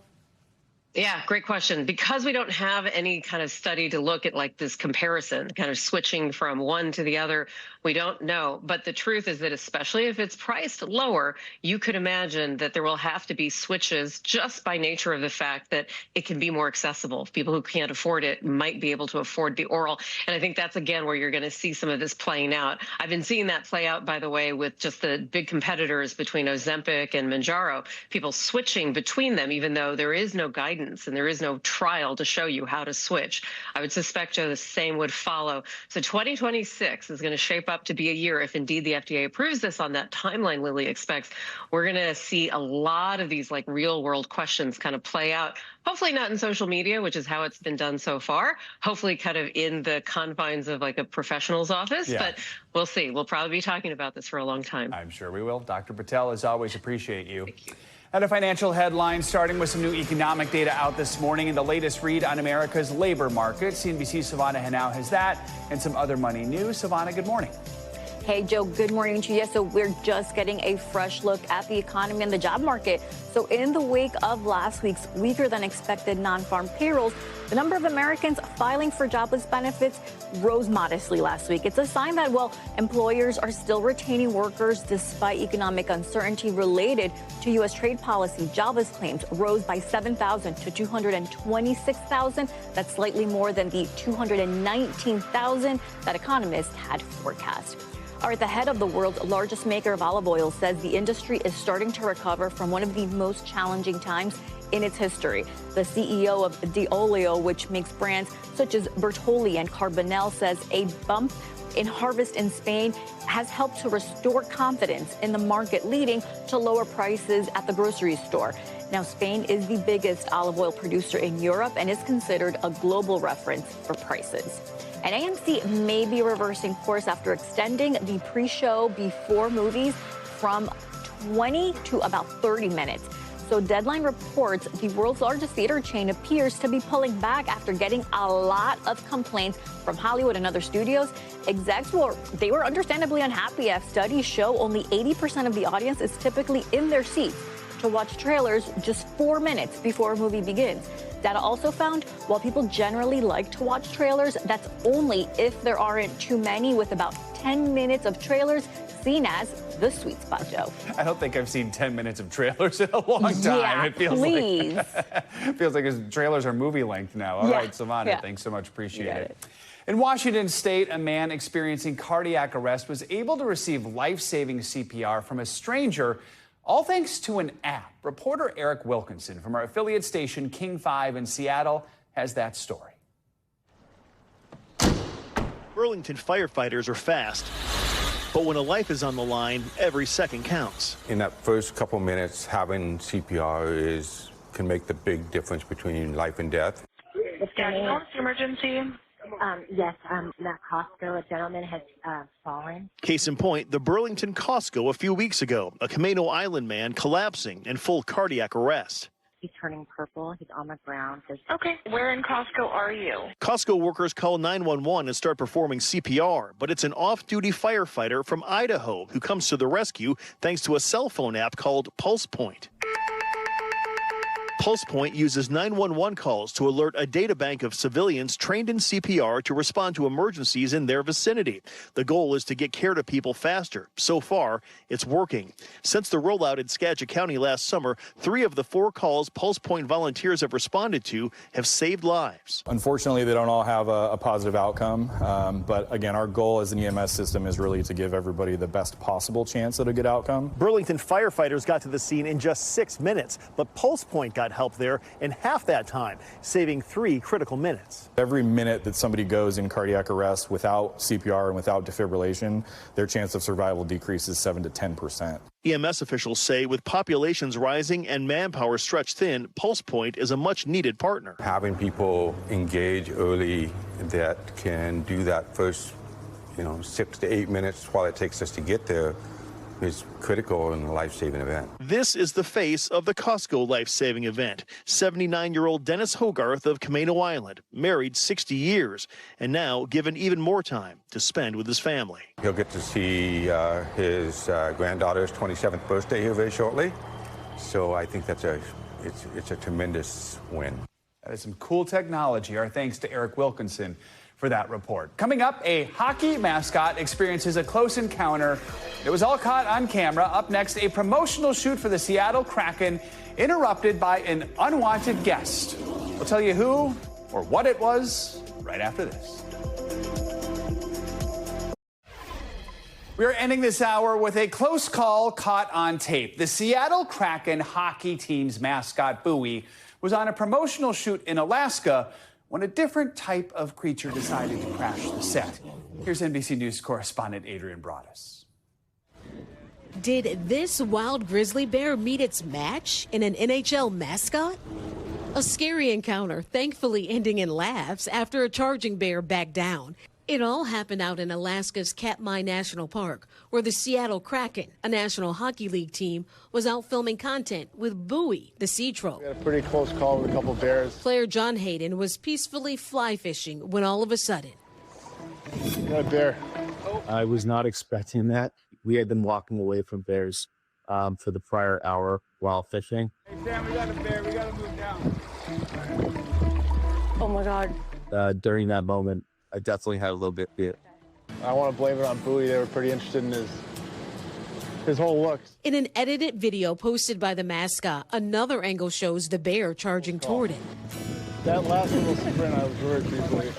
Yeah, great question. Because we don't have any kind of study to look at like this comparison, kind of switching from one to the other, we don't know. But the truth is that especially if it's priced lower, you could imagine that there will have to be switches just by nature of the fact that it can be more accessible. People who can't afford it might be able to afford the oral. And I think that's, again, where you're going to see some of this playing out. I've been seeing that play out, by the way, with just the big competitors between Ozempic and Mounjaro, people switching between them, even though there is no guidance and there is no trial to show you how to switch. I would suspect, Joe, the same would follow. So 2026 is going to shape up to be a year, if indeed the FDA approves this on that timeline Lilly expects. We're going to see a lot of these like real world questions kind of play out. Hopefully not in social media, which is how it's been done so far. Hopefully kind of in the confines of like a professional's office. Yeah. But we'll see. We'll probably be talking about this for a long time. I'm sure we will. Dr. Patel, as always, appreciate you. Thank you. And a financial headline, starting with some new economic data out this morning and the latest read on America's labor market. CNBC's Savannah Henao has that and some other money news. Savannah, good morning. Hey, Joe, good morning to you. So we're just getting a fresh look at the economy and the job market. So in the wake of last week's weaker than expected non-farm payrolls, the number of Americans filing for jobless benefits rose modestly last week. It's a sign that, well, employers are still retaining workers despite economic uncertainty related to U.S. trade policy. Jobless claims rose by 7,000 to 226,000. That's slightly more than the 219,000 that economists had forecast. All right, the head of the world's largest maker of olive oil says the industry is starting to recover from one of the most challenging times in its history. The CEO of D'Olio, which makes brands such as Bertolli and Carbonell, says a bump in harvest in Spain has helped to restore confidence in the market, leading to lower prices at the grocery store. Now, Spain is the biggest olive oil producer in Europe and is considered a global reference for prices. And AMC may be reversing course after extending the pre-show before movies from 20 to about 30 minutes. So Deadline reports the world's largest theater chain appears to be pulling back after getting a lot of complaints from Hollywood and other studios. Execs were understandably unhappy as studies show only 80% of the audience is typically in their seats to watch trailers just 4 minutes before a movie begins. Data also found while people generally like to watch trailers, that's only if there aren't too many, with about 10 minutes of trailers seen as the sweet spot, Joe. I don't think I've seen 10 minutes of trailers in a long time. Yeah, it feels please. Like feels like his trailers are movie length now. All right, Savannah, thanks so much. Appreciate it. In Washington State, a man experiencing cardiac arrest was able to receive life-saving CPR from a stranger, all thanks to an app. Reporter Eric Wilkinson from our affiliate station King 5 in Seattle has that story. Burlington firefighters are fast, but when a life is on the line, every second counts. In that first couple minutes, having CPR can make the big difference between life and death. Emergency. Yes, at Costco, a gentleman has fallen. Case in point, the Burlington Costco a few weeks ago, a Camino Island man collapsing in full cardiac arrest. He's turning purple. He's on the ground. Okay, where in Costco are you? Costco workers call 911 and start performing CPR, but it's an off-duty firefighter from Idaho who comes to the rescue thanks to a cell phone app called Pulse Point. Pulse Point uses 911 calls to alert a data bank of civilians trained in CPR to respond to emergencies in their vicinity. The goal is to get care to people faster. So far, it's working. Since the rollout in Skagit County last summer, 3 of the 4 calls Pulse Point volunteers have responded to have saved lives. Unfortunately, they don't all have a positive outcome. But again, our goal as an EMS system is really to give everybody the best possible chance at a good outcome. Burlington firefighters got to the scene in just 6 minutes, but Pulse Point got help there in half that time, saving 3 critical minutes. Every minute that somebody goes in cardiac arrest without CPR and without defibrillation, their chance of survival decreases 7 to 10%. EMS officials say with populations rising and manpower stretched thin, Pulse Point is a much-needed partner. Having people engage early that can do that first, 6 to 8 minutes while it takes us to get there is critical in a life-saving event. This is the face of the Costco life-saving event. 79-year-old Dennis Hogarth of Camino Island, married 60 years, and now given even more time to spend with his family. He'll get to see his granddaughter's 27th birthday here very shortly. So I think that's a it's a tremendous win. That is some cool technology. Our thanks to Eric Wilkinson for that report. Coming up, a hockey mascot experiences a close encounter. It was all caught on camera. Up next, a promotional shoot for the Seattle Kraken interrupted by an unwanted guest. We'll tell you who or what it was right after this. We are ending this hour with a close call caught on tape. The Seattle Kraken hockey team's mascot, Bowie, was on a promotional shoot in Alaska when a different type of creature decided to crash the set. Here's NBC News correspondent Adrian Broaddus. Did this wild grizzly bear meet its match in an NHL mascot? A scary encounter, thankfully ending in laughs after a charging bear backed down. It all happened out in Alaska's Katmai National Park, where the Seattle Kraken, a National Hockey League team, was out filming content with Bowie, the sea troll. We had a pretty close call with a couple bears. Player John Hayden was peacefully fly fishing when all of a sudden... Got a bear. I was not expecting that. We had been walking away from bears for the prior hour while fishing. Hey, Sam, we got a bear. We got to move down. Oh, my God. During that moment, I definitely had a little bit fear. I want to blame it on Bowie. They were pretty interested in his whole looks. In an edited video posted by the mascot, another angle shows the bear charging toward it. That last little sprint, I was very briefly.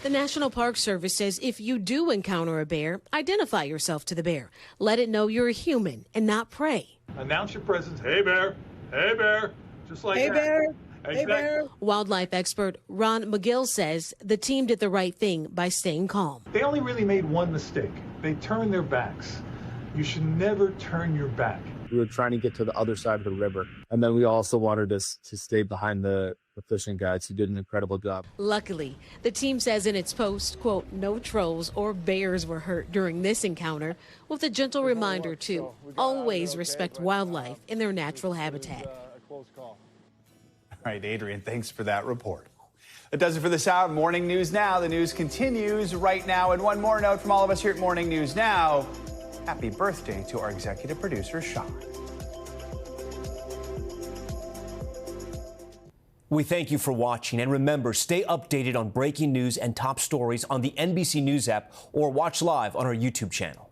The National Park Service says if you do encounter a bear, identify yourself to the bear. Let it know you're a human and not prey. Announce your presence. Hey, bear. Hey, bear. Just like Hey, that. bear. Exactly. Hey, bear. Wildlife expert Ron McGill says the team did the right thing by staying calm. They only really made one mistake. They turned their backs. You should never turn your back. We were trying to get to the other side of the river. And then we also wanted to stay behind the fishing guides who did an incredible job. Luckily, the team says in its post, quote, no trolls or bears were hurt during this encounter, with a gentle reminder to always respect wildlife in their natural habitat. All right, Adrian, thanks for that report. That does it for this hour of Morning News Now. The news continues right now. And one more note from all of us here at Morning News Now. Happy birthday to our executive producer, Sean. We thank you for watching. And remember, stay updated on breaking news and top stories on the NBC News app or watch live on our YouTube channel.